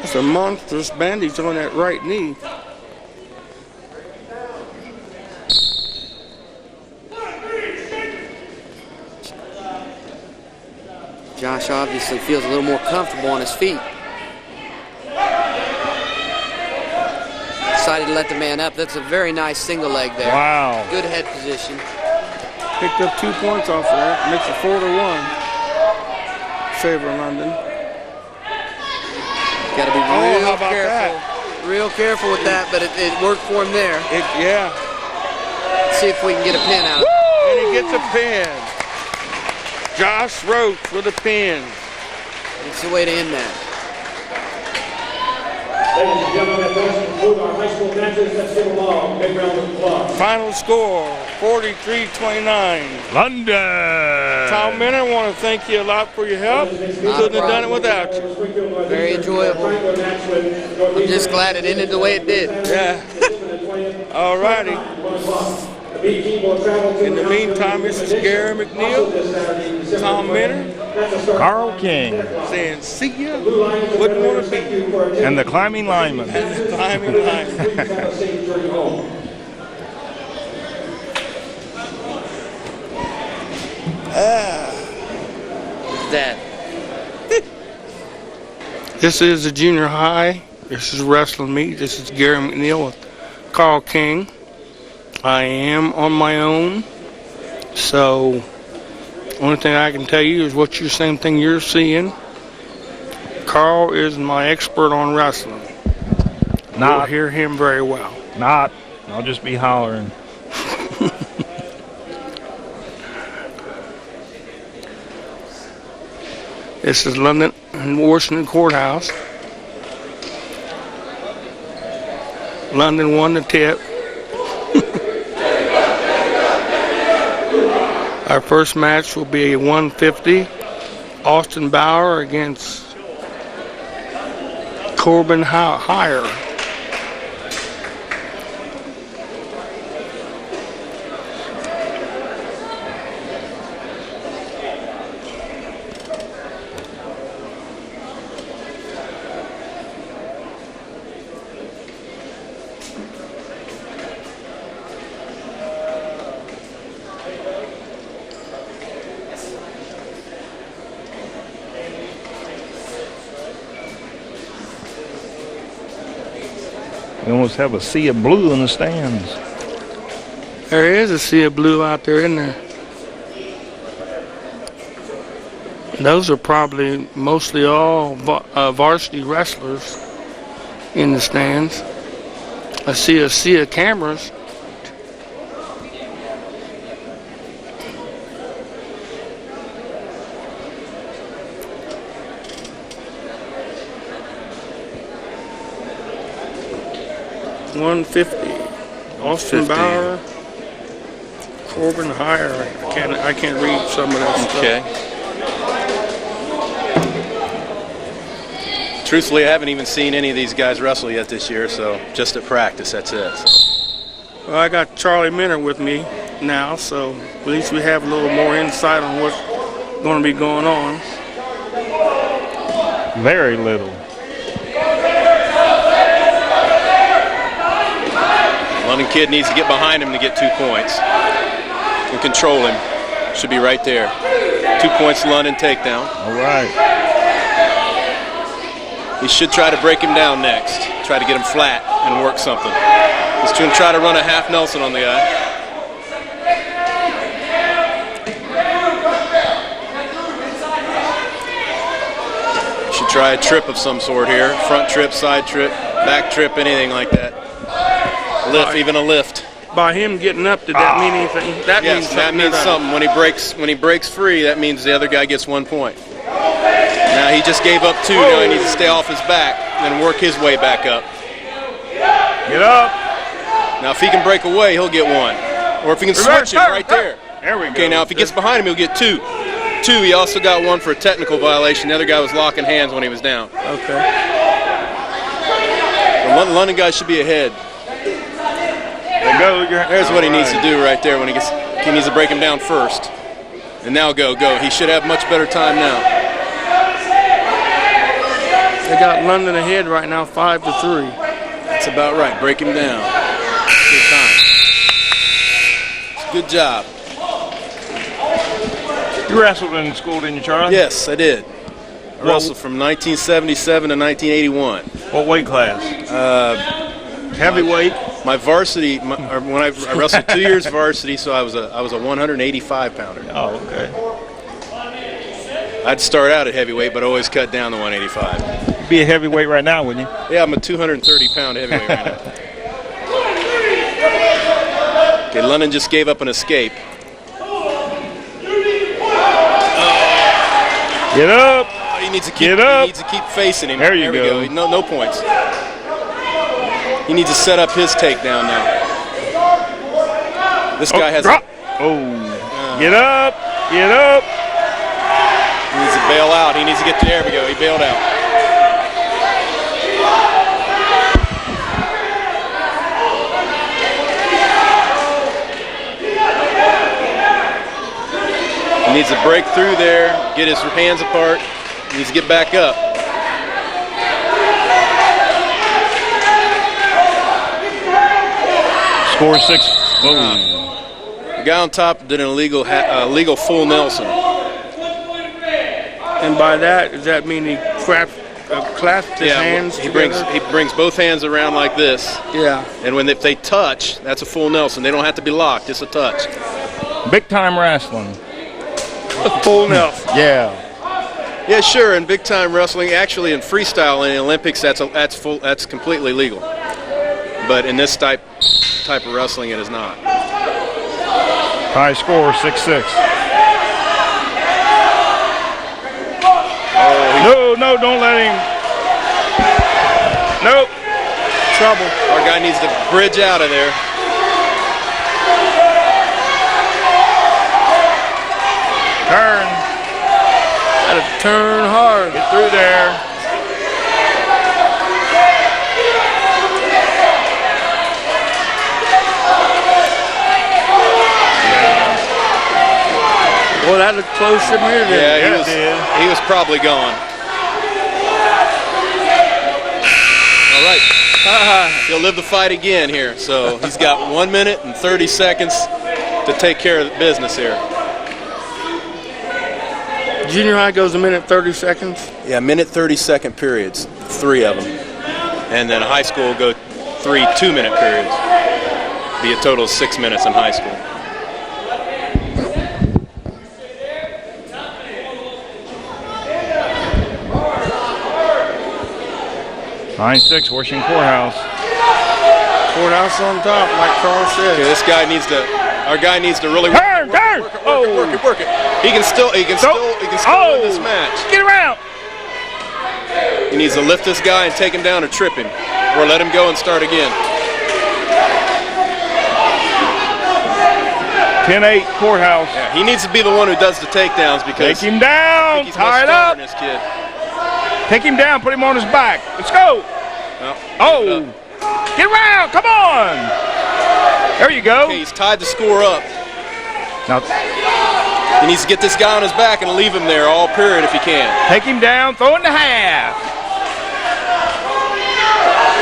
It's a monstrous bandage on that right knee. Josh obviously feels a little more comfortable on his feet. Decided to let the man up. That's a very nice single leg there. Wow. Good head position. Picked up 2 points off of that. Makes it 4-1. Favor London. Got to be Oh, real how about careful. that? Real careful with that, but it worked for him there. Yeah. Let's see if we can get a pin out. And he gets a pin. Josh Roach with a pin. It's the way to end that. Ladies and gentlemen, that does conclude our high school matches. Let's give them all a big round of applause. Final score, 43-29. London. Tom Minner, I want to thank you a lot for your help. Couldn't have done it without you. Very enjoyable. I'm just glad it ended the way it did. Yeah. All righty. In the meantime, this is Gary McNeil, Tom Minner, Carl King, saying, see ya, wouldn't want to be. and the climbing lineman. Climbing lineman. That. This is the junior high. This is wrestling meet. This is Gary McNeil with Carl King. I am on my own, so only thing I can tell you is what you same thing you're seeing. Carl is my expert on wrestling. You'll hear him very well. I'll just be hollering. This is London and Washington Courthouse. London won the tip. Our first match will be a 150. Austin Bauer against Corbin Hire. We almost have a sea of blue in the stands. There is a sea of blue out there, isn't there? Those are probably mostly all varsity wrestlers in the stands. I see a sea of cameras. $150. Austin Bauer, Corbin Hire. I can't read some of that stuff. Okay. Truthfully, I haven't even seen any of these guys wrestle yet this year, so just at practice, that's it. Well, I got Charlie Minner with me now, so at least we have a little more insight on what's going to be going on. Very little. London kid needs to get behind him to get 2 points. And control him. Should be right there. 2 points London takedown. All right. He should try to break him down next. Try to get him flat and work something. He's going to try to run a half Nelson on the guy. Should try a trip of some sort here. Front trip, side trip, back trip, anything like that. Lift, even a lift. By him getting up, did that mean anything? That Yes, means something. that means something. When he breaks free, that means the other guy gets 1 point. Now he just gave up 2. Now he needs to stay off his back and work his way back up. Get up. Now if he can break away, he'll get 1. Or if he can switch him right there. There we go. Okay, now if he gets behind him, he'll get 2. 2, he also got 1 for a technical violation. The other guy was locking hands when he was down. Okay. The London guy should be ahead. There's what he needs to do right there when he needs to break him down first. And now go. He should have much better time now. They got London ahead right now, 5-3. That's about right. Break him down. Good time. Good job. You wrestled in school, didn't you, Charlie? Yes, I did. I wrestled from 1977 to 1981. What weight class? Heavyweight. My varsity, when I wrestled 2 years varsity, so I was a 185 pounder. Oh, okay. I'd start out at heavyweight, but always cut down to 185. You'd be a heavyweight right now, wouldn't you? Yeah, I'm a 230 pound heavyweight right now. Okay, London just gave up an escape. Get up. He needs to keep. Get up. He needs to keep facing him. There you we go. No points. He needs to set up his takedown now. This guy has. Drop. Get up. Get up. He needs to bail out. He needs to get there. We go. He bailed out. He needs to break through there, get his hands apart. He needs to get back up. Score 6. The guy on top did an illegal full Nelson. And by that, does that mean he clasped his hands he together? brings both hands around like this. Yeah. And if they touch, that's a full Nelson. They don't have to be locked, just a touch. Big time wrestling. Full Nelson. Yeah. Yeah, sure. In big time wrestling, actually in freestyle in the Olympics, that's completely legal. But in this type of wrestling, it is not. High score 6-6. No, don't let him. Nope. Trouble. Our guy needs to bridge out of there. Turn. Gotta turn hard. Get through there. Well, that looked close to me. Yeah, he was probably gone. All right. He'll live the fight again here. So he's got 1 minute and 30 seconds to take care of the business here. Junior high goes a minute 30 seconds. Yeah, minute 30-second periods, 3 of them. And then high school will go 3 2-minute periods. Be a total of 6 minutes in high school. Nine 6, Washington Courthouse. Courthouse on top, like Carl said. Okay, our guy needs to really Turn. work it. He can still win this match. Get around. He needs to lift this guy and take him down or trip him, or let him go and start again. 10-8 Courthouse. Yeah, he needs to be the one who does the takedowns because Take him down. he's Tie much it stronger up. than this kid. Take him down. Put him on his back. Let's go. Well, Get around. Come on. There you go. okay, he's tied the score up. Now He needs to get this guy on his back and leave him there all period if he can. take him down. Throw in the half.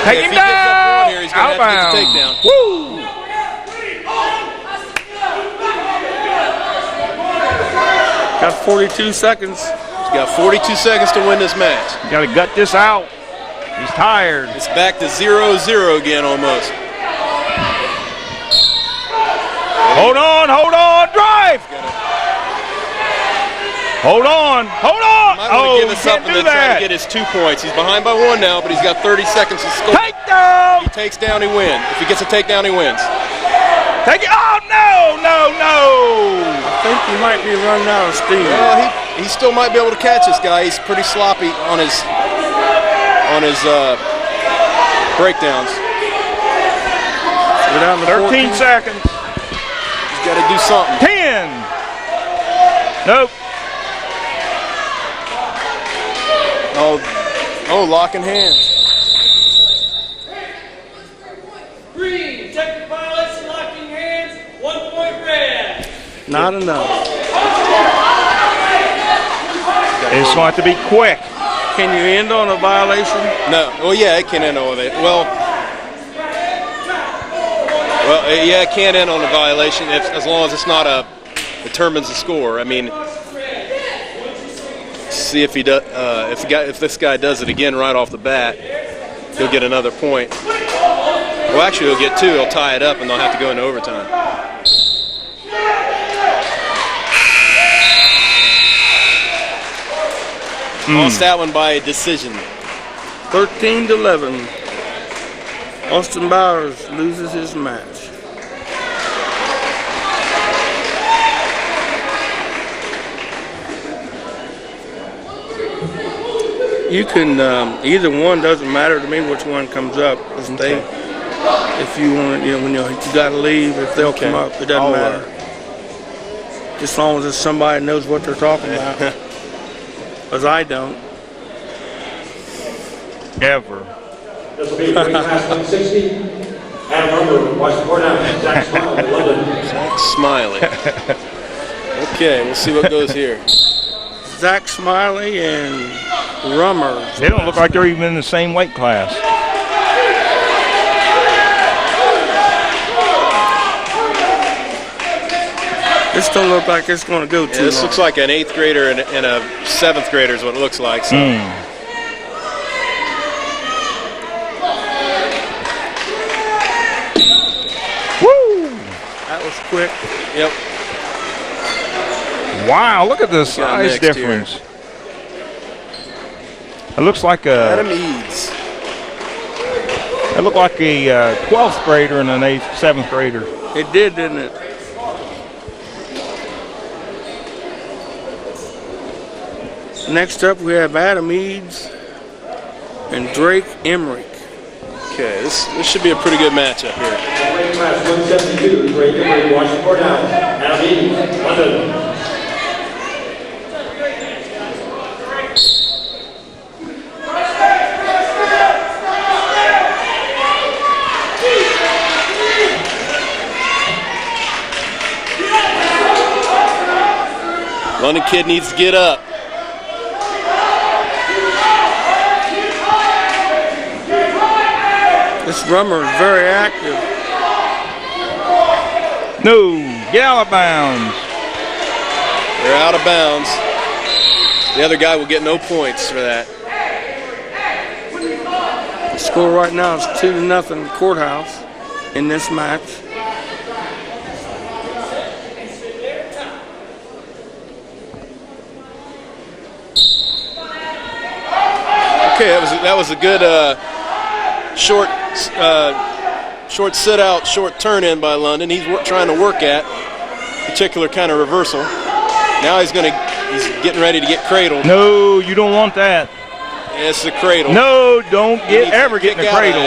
Take him If he gets up down. one here, he's going to have to get the takedown. Woo. Got 42 seconds. He's got 42 seconds to win this match. You got to gut this out. He's tired. It's back to 0-0 again almost. Hold on. Drive. Hold on. Might want to give us you up can't and do then try to that. get his 2 points. He's behind by 1 now, but he's got 30 seconds to score. Takedown. He takes down, he wins. If he gets a takedown, he wins. Take it. Oh, no. I think he might be running out of steam. Well, he still might be able to catch this guy. He's pretty sloppy on his breakdowns. We're down to 13 seconds. He's got to do something. 10. Nope. Oh, locking hands. Green, technical violation, locking hands, 1 point red. Not enough. It's going to be quick. Can you end on a violation? No. Well, yeah, it can end on it. Well, yeah, it can end on a violation as long as it's not determines the score. I mean, see if he does. If this guy does it again right off the bat, he'll get another point. Well, actually, he'll get 2. He'll tie it up, and they'll have to go into overtime. Lost that one by a decision. 13-11. Austin Bowers loses his match. You can either one, doesn't matter to me which one comes up. If you want, when you got to leave, if they'll come up, it doesn't matter. Just as long as somebody knows what they're talking about. Because I don't. Ever. This will be the class 160. Adam Rumber, Washington Courthouse, Zach Smiley, London. Zach Smiley. Okay, we'll see what goes here. Zach Smiley and Rummer. They don't look like they're even in the same weight class. This don't look like it's going to go too Yeah, this long. looks like an 8th grader and a 7th grader is what it looks like. So. Woo! That was quick. Yep. Wow, look at the size next difference. here. It looks like Adam a Eads. 12th grader and an 7th grader. It did, didn't it? Next up, we have Adam Eads and Drake Emmerich. Okay, this should be a pretty good matchup here. Class 172, Drake Emmerich, Washington Courthouse. Adam Eads, London. London kid needs to get up. This Rummer is very active. No, get out of bounds. They're out of bounds. The other guy will get no points for that. The score right now is 2-0 Courthouse in this match. Okay, that was a good short sit out, short turn in by London. He's trying to work at particular kind of reversal. Now he's getting ready to get cradled. No, you don't want that. Yeah, it's the cradle. No, don't ever get in the cradle.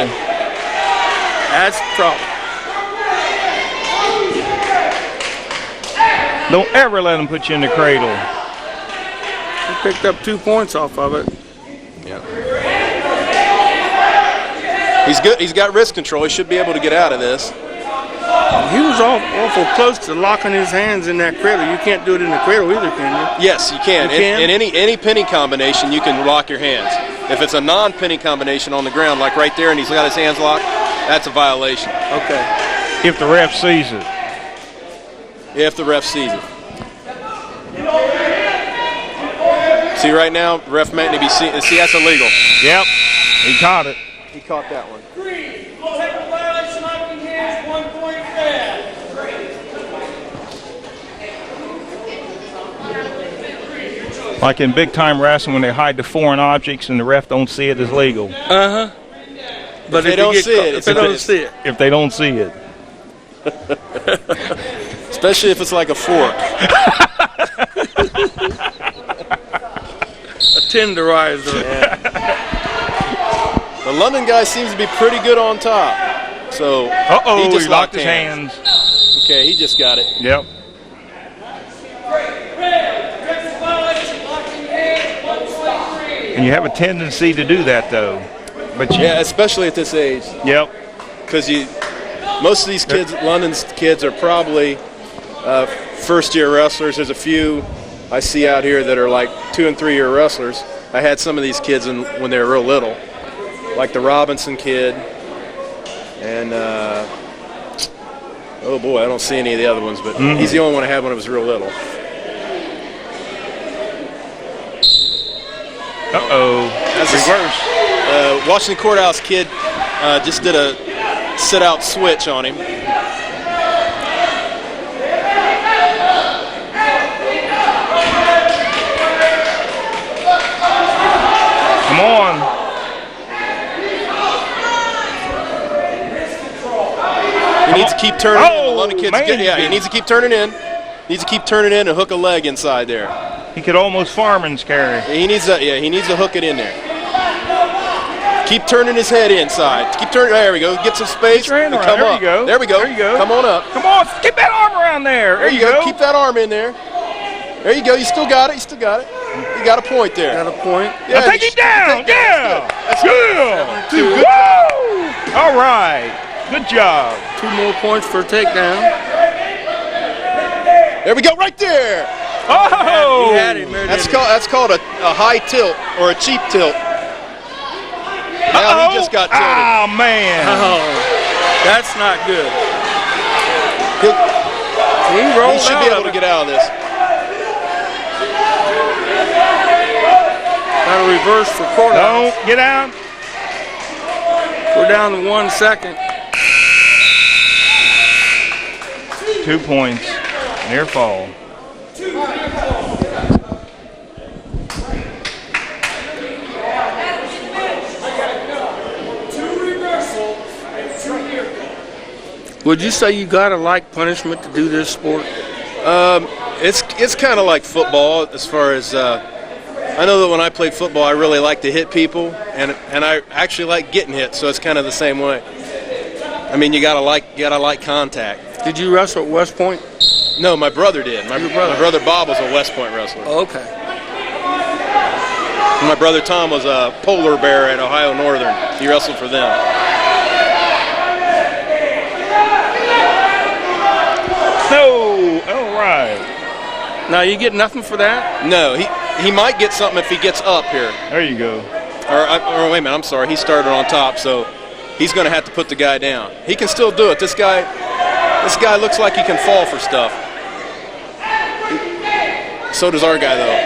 That's the problem. Don't ever let him put you in the cradle. He picked up 2 points off of it. Yeah. He's good. He's got wrist control. He should be able to get out of this. He was awful close to locking his hands in that cradle. You can't do it in the cradle either, can you? Yes, you can. You can? In any penny combination, you can lock your hands. If it's a non-penny combination on the ground, like right there, and he's got his hands locked, that's a violation. Okay. If the ref sees it. If the ref sees it. See, right now, the ref might be seeing. See, that's illegal. Yep, he caught it. He caught that one. Green, technical violation, locking hands, 1 point red. Like in big time wrestling when they hide the foreign objects and the ref don't see it, is legal. Uh-huh. But If they don't see it, if they don't see it. If they don't see it. Especially if it's like a fork. A tenderizer. Yeah. The London guy seems to be pretty good on top. So Uh-oh, he just locked his hands. Okay, he just got it. Yep. And you have a tendency to do that, though. But you, Yeah, especially at this age. Yep. Because most of these kids, London's kids, are probably first-year wrestlers. There's a few I see out here that are like 2- and 3-year wrestlers. I had some of these kids when they were real little, like the Robinson kid, and oh boy, I don't see any of the other ones, but he's the only one I had when I was real little. Uh-oh. That's Reverse. Washington Courthouse kid just did a sit-out switch on him. Come on. He needs to keep turning in. The Oh, London kid's man, good. Yeah, he he needs to keep turning in. Needs to keep turning in and hook a leg inside there. He could almost fireman's carry. He needs to, he needs to hook it in there. Keep turning his head inside. Keep turning. There we go. Get some space. Get your hand and around. come There up. you go. There we go. There you go. Come on up. Come on, get that arm around there. There you go. Keep that arm in there. There you go. You still got it. You still got it. You got a point there. Got a point. Yeah, Now take you it down. Yeah. That's Yeah. good. Woo! All right. Good job. 2 more points for a takedown. There we go, right there. Oh! He had him there, That's didn't called a high tilt or a cheap tilt. Now he just got tilted. Oh, man. Oh, that's not good. He He should be able to get out of this. Got a reverse for Courthouse. Don't get out. We're down to 1 second. 2 points. Near fall. Would you say you gotta like punishment to do this sport? It's kind of like football as far as I know that when I play football, I really like to hit people, and I actually like getting hit. So it's kind of the same way. I mean, you gotta like contact. Did you wrestle at West Point? No, my brother did. My brother Bob was a West Point wrestler. Oh, okay. And my brother Tom was a polar bear at Ohio Northern. He wrestled for them. No. All right. Now you get nothing for that? No, he might get something if he gets up here. There you go. Or wait a minute, I'm sorry. He started on top, so he's going to have to put the guy down. He can still do it. This guy looks like he can fall for stuff. So does our guy, though.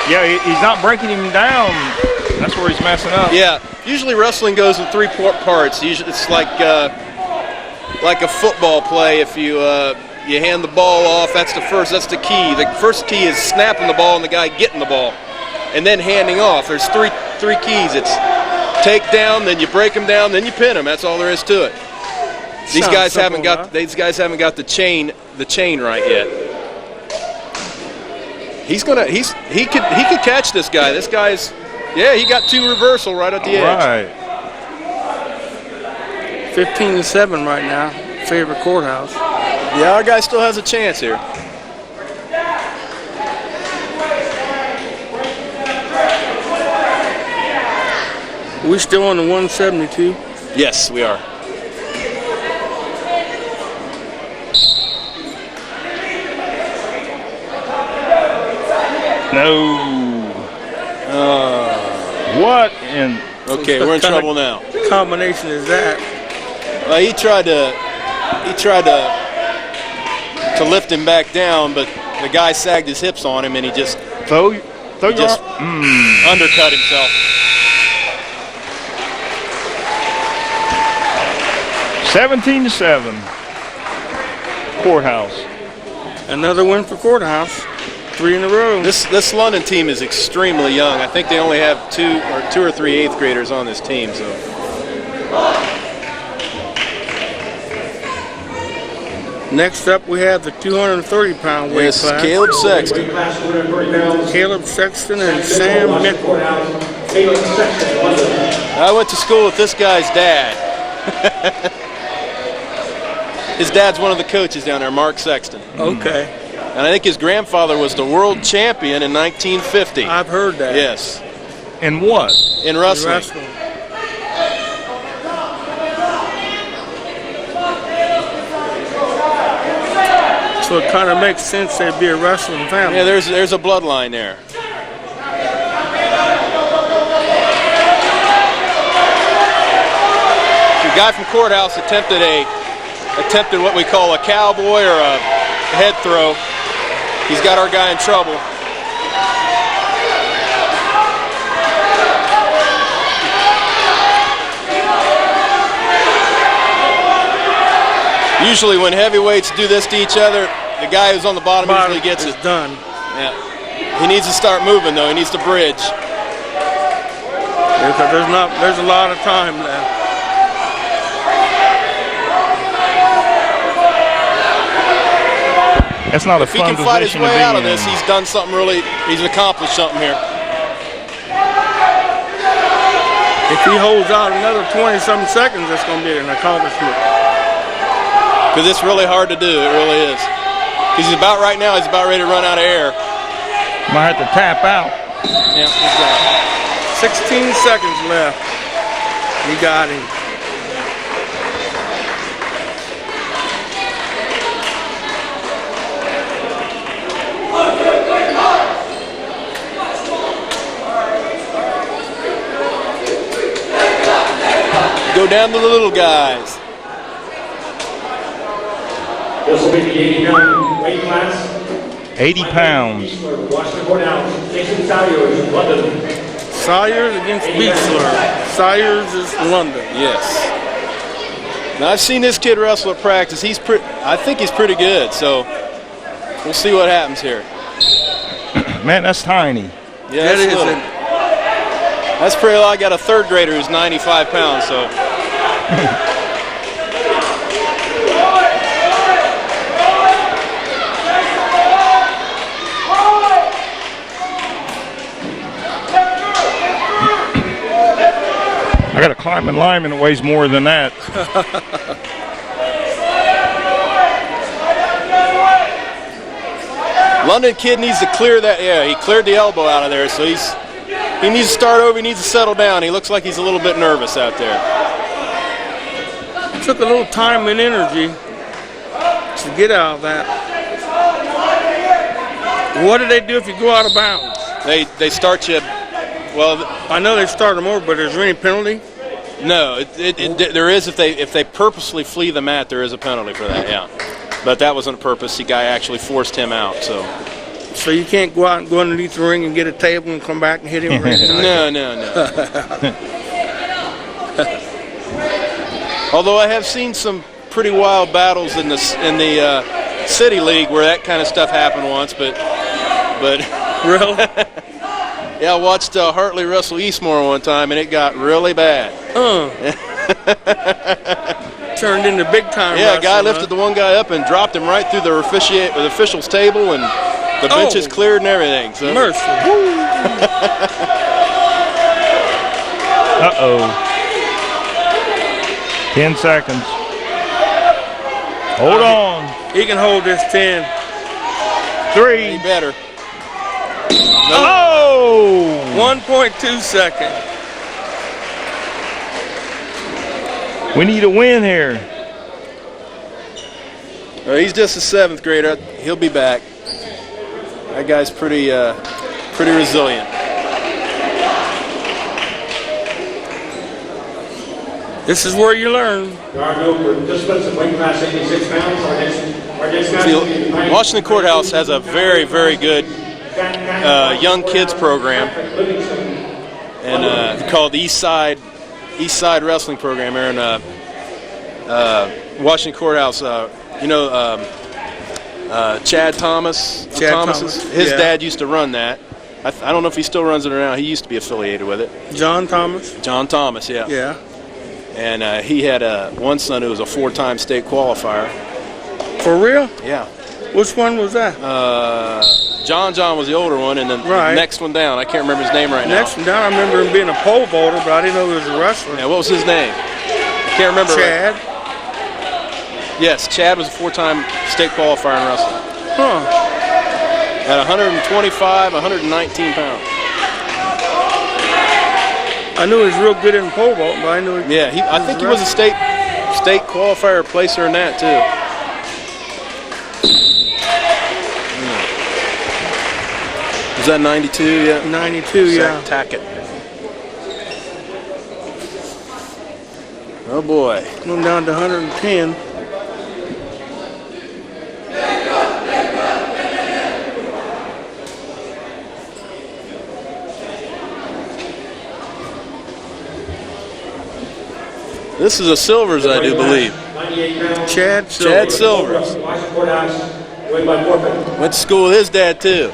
Yeah, he's not breaking him down. That's where he's messing up. Yeah, usually wrestling goes in 3 parts. Usually it's like a football play. If you hand the ball off, that's the key. The first key is snapping the ball and the guy getting the ball, and then handing off. There's three keys. It's take down, then you break them down, then you pin them. That's all there is to it. These guys haven't got the chain right yet. He could catch this guy. This guy's he got 2 reversal right at the edge. Right. 15-7 right now. Favorite Courthouse. Yeah, our guy still has a chance here. We still on the 172? Yes, we are. No. What in? Okay, we're in trouble now. Combination is that? He tried to lift him back down, but the guy sagged his hips on him, and he just undercut himself. 17-7. Courthouse. Another win for Courthouse. 3 in a row. This London team is extremely young. I think they only have 2 or 3 8th graders on this team. So. Next up, we have the 230-pound weight class. Caleb Sexton. Caleb Sexton and Sam Mickle. I went to school with this guy's dad. His dad's one of the coaches down there, Mark Sexton. Okay. And I think his grandfather was the world champion in 1950. I've heard that. Yes. In what? In wrestling. So it kind of makes sense they'd be a wrestling family. Yeah, there's a bloodline there. The guy from Courthouse attempted what we call a cowboy or a head throw. He's got our guy in trouble. Usually when heavyweights do this to each other, the guy who's on the bottom usually gets it. Done. Yeah. He needs to start moving though. He needs to bridge. Because there's a lot of time left. That's not a If he fun can fight his position to way be out of in. this, he's done something really, he's accomplished something here. If he holds out another 20-something seconds, that's going to be an accomplishment. Because it's really hard to do, it really is. Because he's about ready to run out of air. Might have to tap out. Yeah, he's got it. 16 seconds left. He got him. go down to the little guys. This will be the 80-pound weight class. 80 pounds. Washington Courthouse. Jason Salyers, London. Salyers against Beechler. Salyers is London. Yes. Now I've seen this kid wrestle at practice. I think he's pretty good. So we'll see what happens here. Man, that's tiny. Yeah, that's little. That's pretty low. I got a third grader who's 95 pounds. So. I got a climbing lineman that weighs more than that. London kid needs to clear that. Yeah, he cleared the elbow out of there, so he needs to start over. He needs to settle down. He looks like he's a little bit nervous out there. Took a little time and energy to get out of that. What do they do if you go out of bounds? They start you. Well, I know they start them over, but is there any penalty? No, there is if they purposely flee the mat. There is a penalty for that. Yeah, but that wasn't a purpose. The guy actually forced him out. So you can't go out and go underneath the ring and get a table and come back and hit him. No. Although I have seen some pretty wild battles in the city league where that kind of stuff happened once, but Really? Yeah, I watched Hartley wrestle Eastmore one time, and it got really bad. Turned into big time. Yeah, a guy lifted the one guy up and dropped him right through the official's table, and the benches cleared and everything. So. Mercy. Uh-oh. 10 seconds. Hold on. He can hold this 10. 3. He better. Oh! 1.2 seconds. We need a win here. Well, he's just a 7th grader. He'll be back. That guy's pretty resilient. This is where you learn. There are no participants in weight class 86 pounds. Our next match will be the Washington Courthouse has a very, very good young kids program, and called the East Side Wrestling Program here in Washington Courthouse. Chad Thomas. His dad used to run that. I don't know if he still runs it or not. He used to be affiliated with it. John Thomas. John Thomas, yeah. Yeah. And he had one son who was a 4-time state qualifier. For real? Yeah. Which one was that? John was the older one, and then the next one down, I can't remember his name right now. Next one down, I remember him being a pole vaulter, but I didn't know he was a wrestler. Yeah, what was his name? I can't remember. Chad? Yes, Chad was a 4-time state qualifier in wrestling. Huh. At 125, 119 pounds. I knew he was real good in pole vault, but I knew he I think he was a state qualifier placer in that, too. Was that 92? Yeah. 92, yeah. Tackett. Oh boy. Going down to 110. This is a Silvers, I do believe. Chad Silvers. Went to school with his dad, too.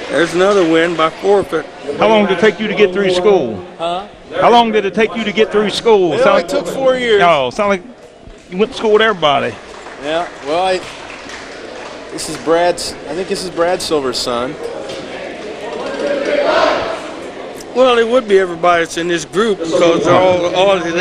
There's another win by forfeit. How long did it take you to get through school? Huh? How long did it take you to get through school? Well, it took 4 years. Oh, sound like you went to school with everybody. Yeah, well, I think this is Brad Silver's son. Well, it would be everybody that's in this group because they're all his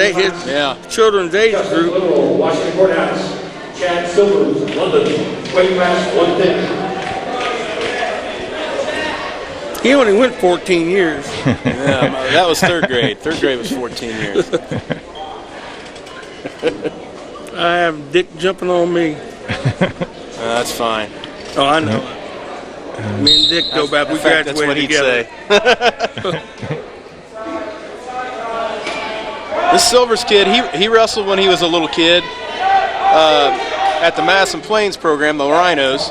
children's age group. Washington Courthouse. Chad Silvers, London, weight class 110. He only went 14 years. Yeah, that was 3rd grade. 3rd grade was 14 years. I have Dick jumping on me. That's fine. Oh, I know. Me and Dick go back. We graduated that's what he'd together. say. This Silvers kid, he wrestled when he was a little kid at the Madison Plains program, the Rhinos,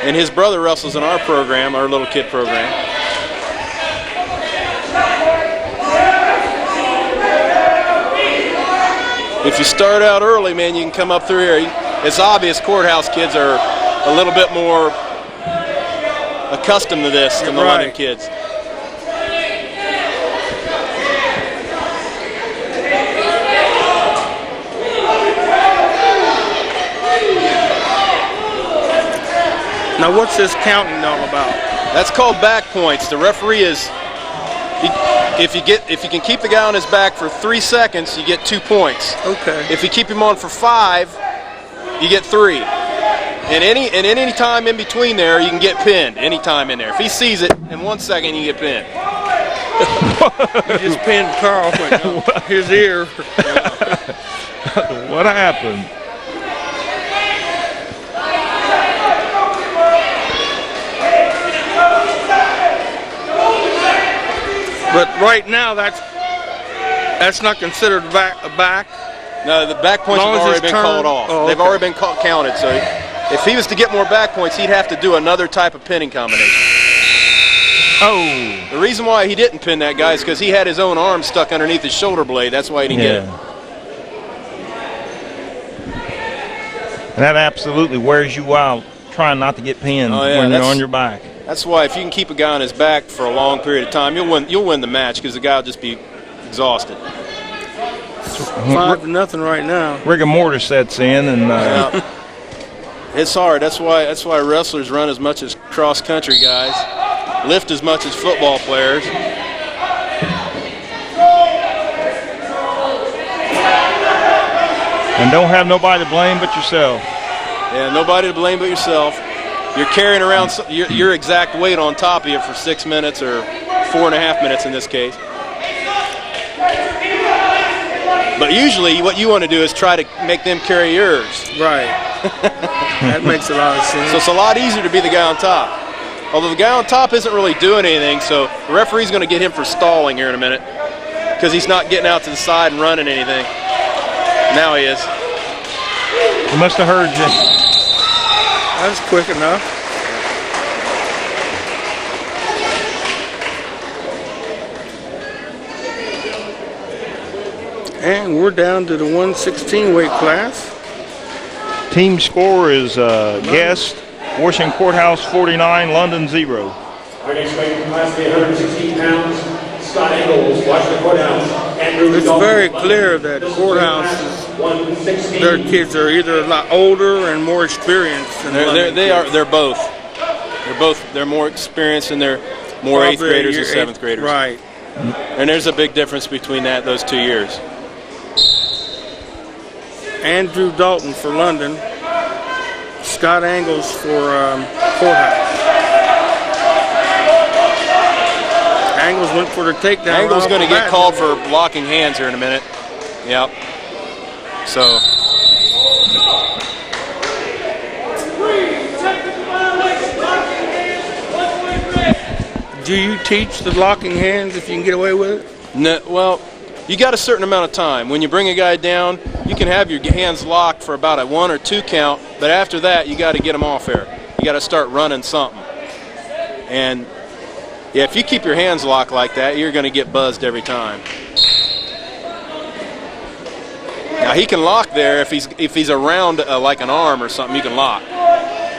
and his brother wrestles in our program, our little kid program. If you start out early, man, you can come up through here. It's obvious courthouse kids are a little bit more accustomed to this than the London kids. Now, what's this counting all about? That's called back points. The referee is, if you can keep the guy on his back for 3 seconds, you get 2 points. Okay. If you keep him on for 5, you get 3. And any time in between there, you can get pinned. Any time in there. If he sees it in 1 second, you get pinned. You just pinned Carl with his ear. What happened? But right now, that's not considered a back. No, the back points have already been called off. Oh, okay. They've already been counted. So if he was to get more back points, he'd have to do another type of pinning combination. Oh. The reason why he didn't pin that guy is because he had his own arm stuck underneath his shoulder blade. That's why he didn't get it. And that absolutely wears you out, trying not to get pinned when you're on your back. That's why if you can keep a guy on his back for a long period of time, you'll win the match because the guy will just be exhausted. 5-0 right now. Rigor mortis sets in, and it's hard. That's why wrestlers run as much as cross country guys, lift as much as football players. And don't have nobody to blame but yourself. Yeah, nobody to blame but yourself. You're carrying around your exact weight on top of you for 6 minutes or 4.5 minutes in this case. But usually what you want to do is try to make them carry yours. Right. That makes a lot of sense. So it's a lot easier to be the guy on top. Although the guy on top isn't really doing anything, so the referee's going to get him for stalling here in a minute because he's not getting out to the side and running anything. Now he is. He must have heard you. That's quick enough. And we're down to the 116 weight class. Team score is guest, Washington Courthouse 49, London 0. Our next weight class will be 116 pounds. Scott Engels, Washington Courthouse. It's very clear that courthouses, their kids are either a lot older and more experienced than They're both. They're more experienced and they're more Probably 8th graders and 7th graders. Right. And there's a big difference between those 2 years. Andrew Dalton for London. Scott Angles for Courthouse. Angles went for the takedown. Angles going to get called for blocking hands here in a minute. Yep. So. Do you teach the locking hands if you can get away with it? No, well, you got a certain amount of time. When you bring a guy down, you can have your hands locked for about a 1 or 2 count, but after that, you got to get them off there. You got to start running something. And yeah, if you keep your hands locked like that, you're going to get buzzed every time. Now he can lock there if he's around like an arm or something. You can lock,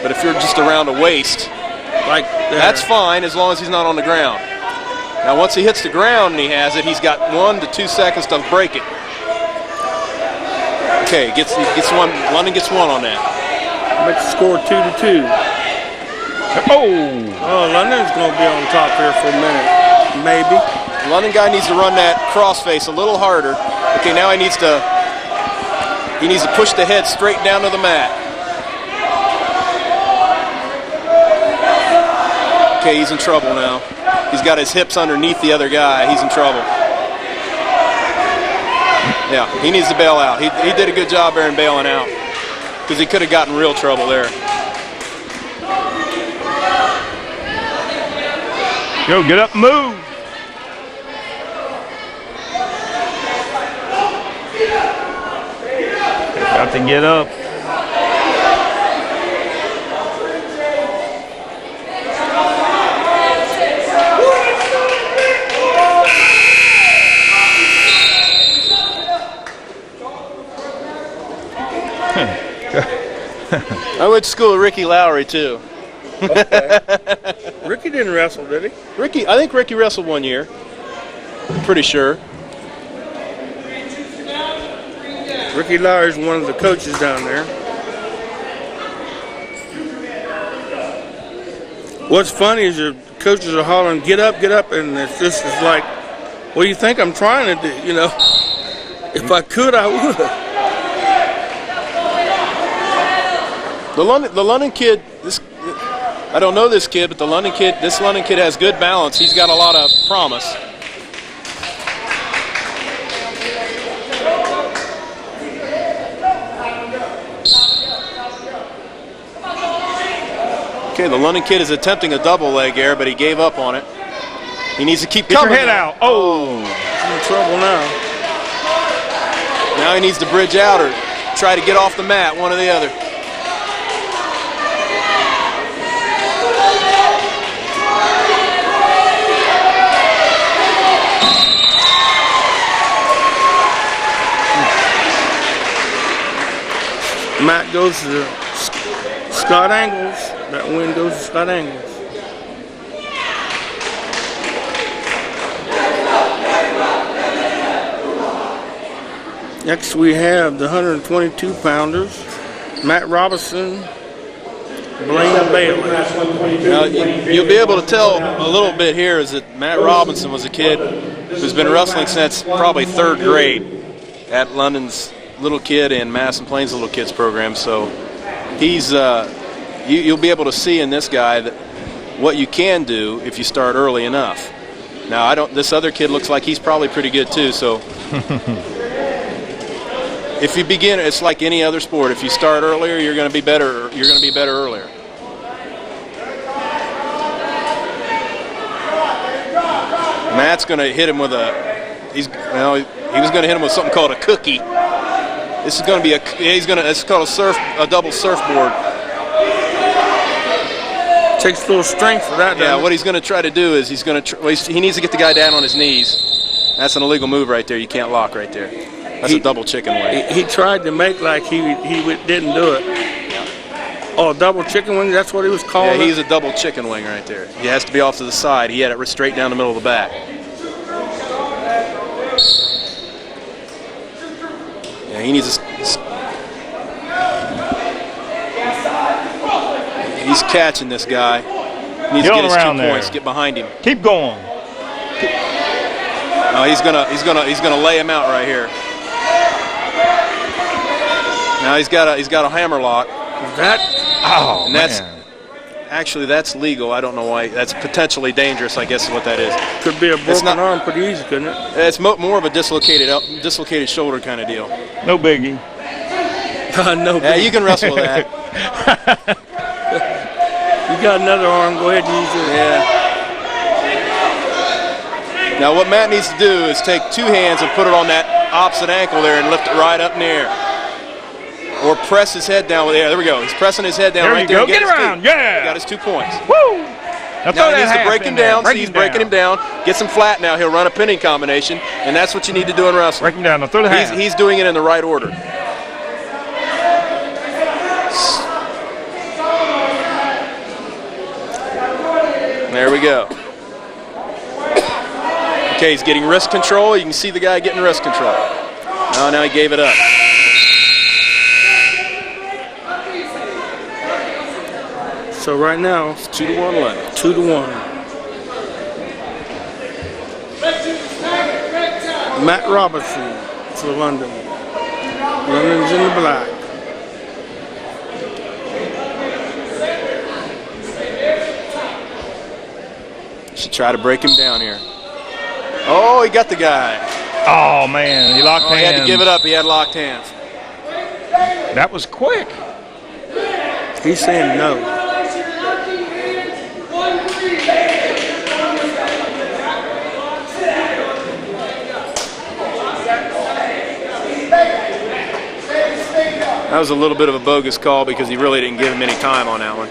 but if you're just around a waist, like that's fine as long as he's not on the ground. Now once he hits the ground and he has it, he's got 1 to 2 seconds to break it. Okay, he gets one. London gets 1 on that. Makes the score 2-2. Oh, London's going to be on top here for a minute, maybe. The London guy needs to run that crossface a little harder. Okay, now he needs to push the head straight down to the mat. Okay, he's in trouble now. He's got his hips underneath the other guy. He's in trouble. Yeah, he needs to bail out. He did a good job there in bailing out because he could have gotten real trouble there. Go, get up, move. to get up. I went to school with Ricky Lowry too. Okay. Ricky didn't wrestle, did he? I think Ricky wrestled 1 year. I'm pretty sure. Ricky Lowry's one of the coaches down there. What's funny is the coaches are hollering, get up, and it's just it's like, what do you think I'm trying to do? You know, if I could, I would. The London kid, I don't know this kid, but this London kid has good balance. He's got a lot of promise. Okay, the London kid is attempting a double leg air, but he gave up on it. He needs to keep Get coming. your head out. Oh. He's in trouble now. Now he needs to bridge out or try to get off the mat, one or the other. Matt goes to Scott Angles. That win goes to Scott Angles. Next we have the 122-pounders, Matt Robinson, Blaine Bailey. Now, you'll be able to tell a little bit here is that Matt Robinson was a kid who's been wrestling since probably 3rd grade at London's Little Kid and Madison Plains Little Kids program. So he's you'll be able to see in this guy that what you can do if you start early enough. Now this other kid looks like he's probably pretty good too. So if you begin, it's like any other sport. If you start earlier, you're going to be better. You're going to be better earlier. Matt's going to hit him with he was going to hit him with something called a cookie. This is going to be it's called a double surfboard. Takes a little strength for that. Yeah, what he's going to try to do is he needs to get the guy down on his knees. That's an illegal move right there. You can't lock right there. That's a double chicken wing. He tried to make like he didn't do it. Oh, double chicken wing, that's what he was calling. Yeah, he's a double chicken wing right there. He has to be off to the side. He had it straight down the middle of the back. Yeah, he needs he's catching this guy. He needs to get his 2 points. Get behind him. Keep going. No, he's gonna lay him out right here. Now he's got a hammer lock. Actually that's legal. I don't know why. That's potentially dangerous, I guess is what that is. Could be a broken arm pretty easy, couldn't it? It's more of a dislocated shoulder kind of deal. No biggie. No biggie. Yeah, you can wrestle with that. You got another arm, go ahead and use it. Yeah. Now what Matt needs to do is take 2 hands and put it on that opposite ankle there and lift it right up in the air. Or press his head down with the air. There we go. He's pressing his head down right there. Get around. Yeah. He got his 2 points. Woo. Now he needs to break him down. See, he's breaking him down. Gets him flat now. He'll run a pinning combination, and that's what you need to do in wrestling. Break him down. Now throw the half. He's doing it in the right order. There we go. Okay, he's getting wrist control. You can see the guy getting wrist control. Oh, now he gave it up. So right now, it's 2-1 London. 2-1. Matt Robinson for London. London's in the black. Should try to break him down here. Oh, he got the guy. Oh, man. He locked hands. He had to give it up. He had locked hands. That was quick. He's saying no. That was a little bit of a bogus call because he really didn't give him any time on that one.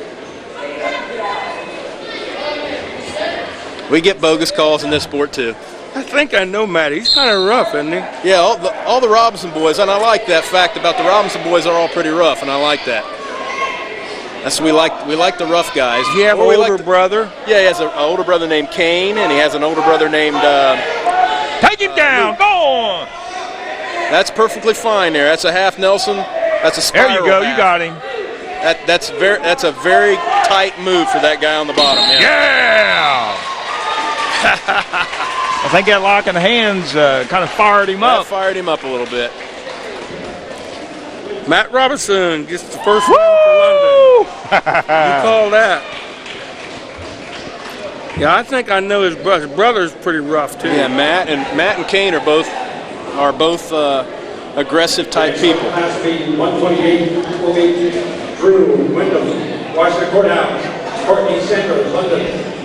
We get bogus calls in this sport too. I think I know Matt. He's kind of rough, isn't he? Yeah, all the Robinson boys, and I like that fact about the Robinson boys are all pretty rough, and I like that. That's we like the rough guys. Does he have an older brother? Yeah, he has an older brother named Kane, and he has an older brother named. Take him down. Go on. That's perfectly fine there. That's a half Nelson. That's a spiral. There you go. Half. You got him. That's a very tight move for that guy on the bottom. Yeah. I think that lock in the hands kind of fired him up. Fired him up a little bit. Matt Robinson gets the first win for London. You call that. Yeah, I think I know his brother. His brother's pretty rough too. Yeah, Matt and Kane are both aggressive type people. Class meeting 128, Drew Wyndham, Washington Courthouse. Courtney Sanders, London.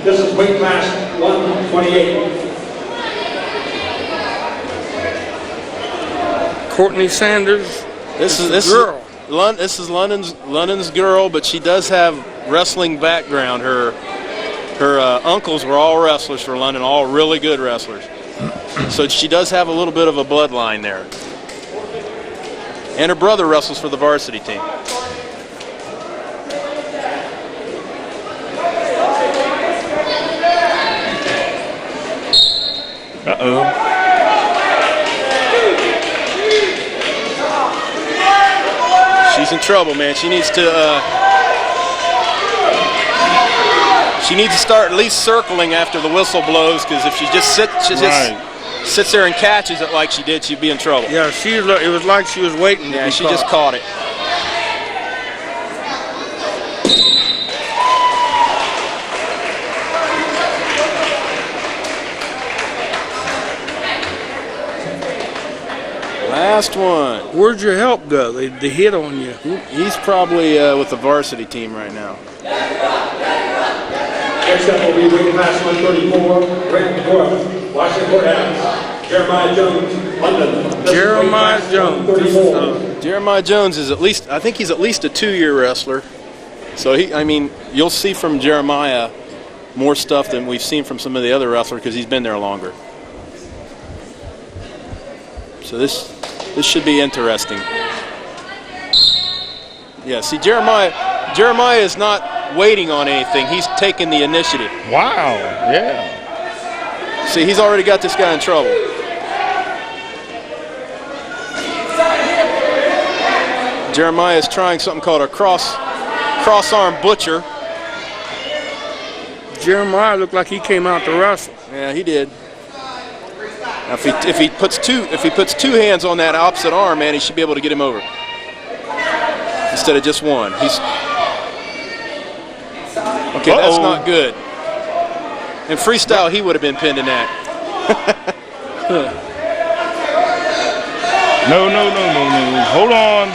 This is weight class 128. Courtney Sanders. This is London's girl, but she does have wrestling background. Her uncles were all wrestlers for London, all really good wrestlers. So she does have a little bit of a bloodline there. And her brother wrestles for the varsity team. Uh-oh. She's in trouble, man. She needs to start at least circling after the whistle blows, because if she just sits there and catches it like she did, she'd be in trouble. Yeah, it was like she was waiting. Yeah, she just caught it. Last one. Where'd your help go? They hit on you. He's probably with the varsity team right now. Next up will be weight class 134, Grant North, Washington Courthouse. Jeremiah Jones, London. Jeremiah Jones. Jeremiah Jones is I think he's at least a 2-year wrestler. So you'll see from Jeremiah more stuff than we've seen from some of the other wrestlers because he's been there longer. So this should be interesting. Yeah, see, Jeremiah is not waiting on anything. He's taking the initiative. Wow, yeah. See, he's already got this guy in trouble. Jeremiah is trying something called a cross-arm butcher. Jeremiah looked like he came out to wrestle. Yeah, he did. Now, if he puts two hands on that opposite arm, man, he should be able to get him over instead of just one. Okay, that's not good. In freestyle, he would have been pinned in that. No. Hold on.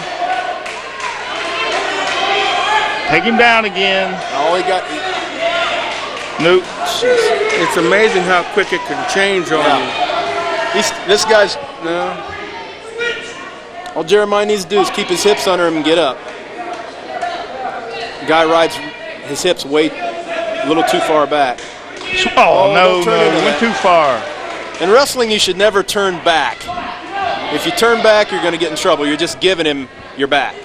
Take him down again. All he got. Nope. It's amazing how quick it can change on you. This guy's no. All Jeremiah needs to do is keep his hips under him and get up. The guy rides his hips way a little too far back. Oh, no, went too far. In wrestling, you should never turn back. If you turn back, you're going to get in trouble. You're just giving him your back.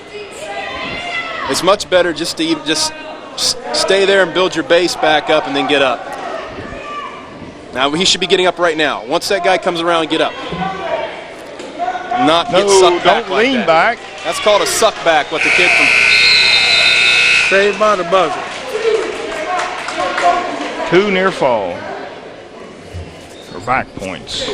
It's much better just to stay there and build your base back up and then get up. Now, he should be getting up right now. Once that guy comes around, get up. Not get sucked back. Don't lean back. That's called a suck back, what the kid from... Saved by the buzzer. 2 near fall. Or back points.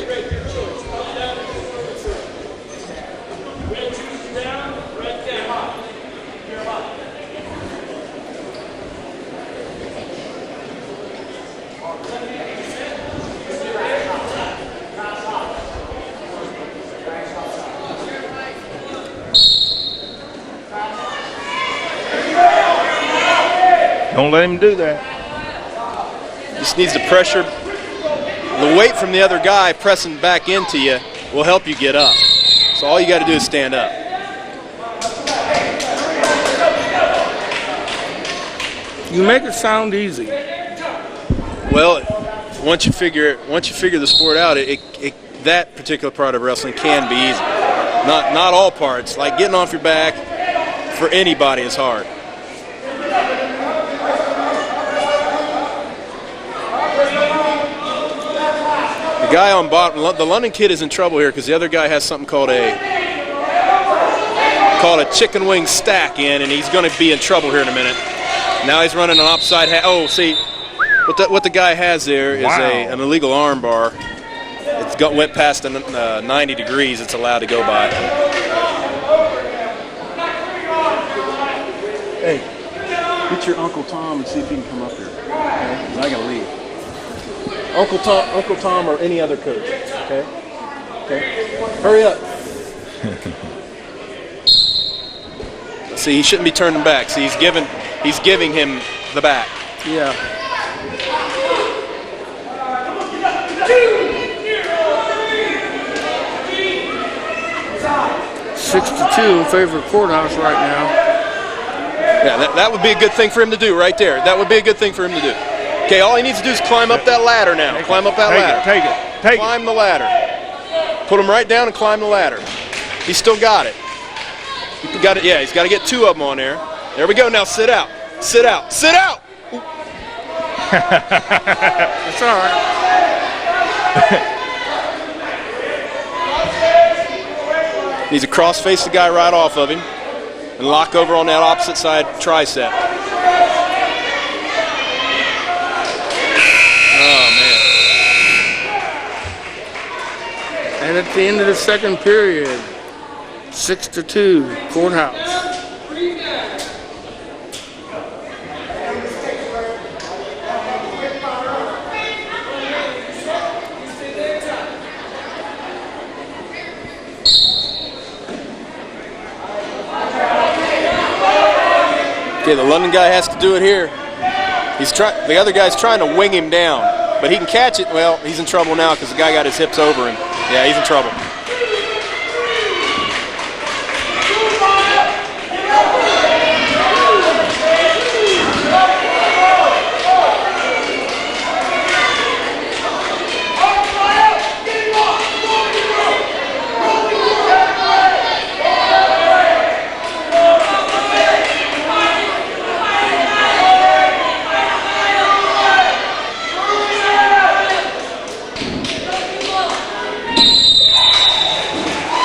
Don't let him do that. Just needs to pressure. The weight from the other guy pressing back into you will help you get up. So all you got to do is stand up. You make it sound easy. Well, once you figure the sport out, that particular part of wrestling can be easy. Not all parts. Like getting off your back for anybody is hard. The guy on bottom, the London kid, is in trouble here because the other guy has something called a chicken wing stack in, and he's going to be in trouble here in a minute. Now he's running an upside hat. Oh, see, what the guy has there is an illegal arm bar. It's went past the 90 degrees it's allowed to go by. Hey, get your Uncle Tom and see if he can come up here. Okay? I gotta leave. Uncle Tom, or any other coach. Okay. Hurry up. See, he shouldn't be turning back. See, he's giving him the back. Yeah. 6-2 in favor of Courthouse right now. Yeah, that would be a good thing for him to do right there. That would be a good thing for him to do. Okay, all he needs to do is climb up that ladder now. Climb up that ladder. Take it. Climb the ladder. Put him right down and climb the ladder. He's still got it. He got it. Yeah, he's got to get 2 of them on there. There we go. Now sit out. Sit out. Sit out. That's all right. Needs to cross-face the guy right off of him and lock over on that opposite side tricep. Oh, man. And at the end of the second period, 6-2, Courthouse. Okay, the London guy has to do it here. The other guy's trying to wing him down, but he can catch it. Well, he's in trouble now because the guy got his hips over him. Yeah, he's in trouble.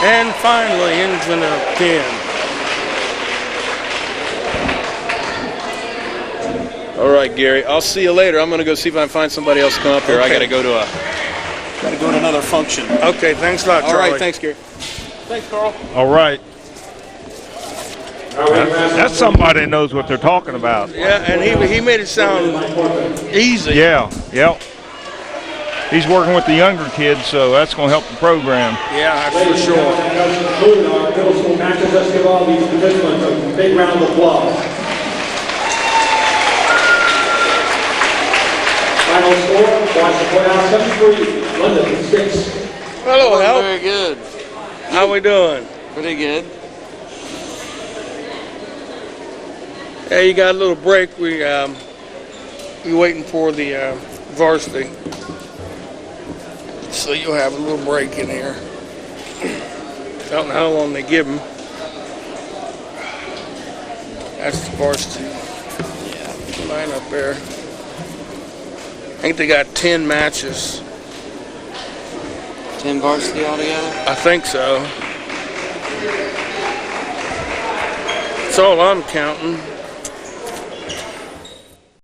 And finally ends in a pin. All right, Gary. I'll see you later. I'm going to go see if I can find somebody else to come up here. Okay. I got to go to another function. Okay, thanks a lot, Charlie. All right, thanks, Gary. Thanks, Carl. All right. That's somebody that knows what they're talking about. Yeah, and he made it sound easy. Yeah, yep. He's working with the younger kids, so that's going to help the program. Yeah, that's for sure. That conclude our middle school matches. Let's give all these participants a big round of applause. Final score, Washington Courthouse 73, London 6. Hello, Hal. Very good. How we doing? Pretty good. Hey, you got a little break. We waiting for the varsity. So you'll have a little break in here. I don't know how long they give them. That's the varsity. Yeah, line up there. I think they got 10 matches. 10 varsity altogether? I think so. That's all I'm counting.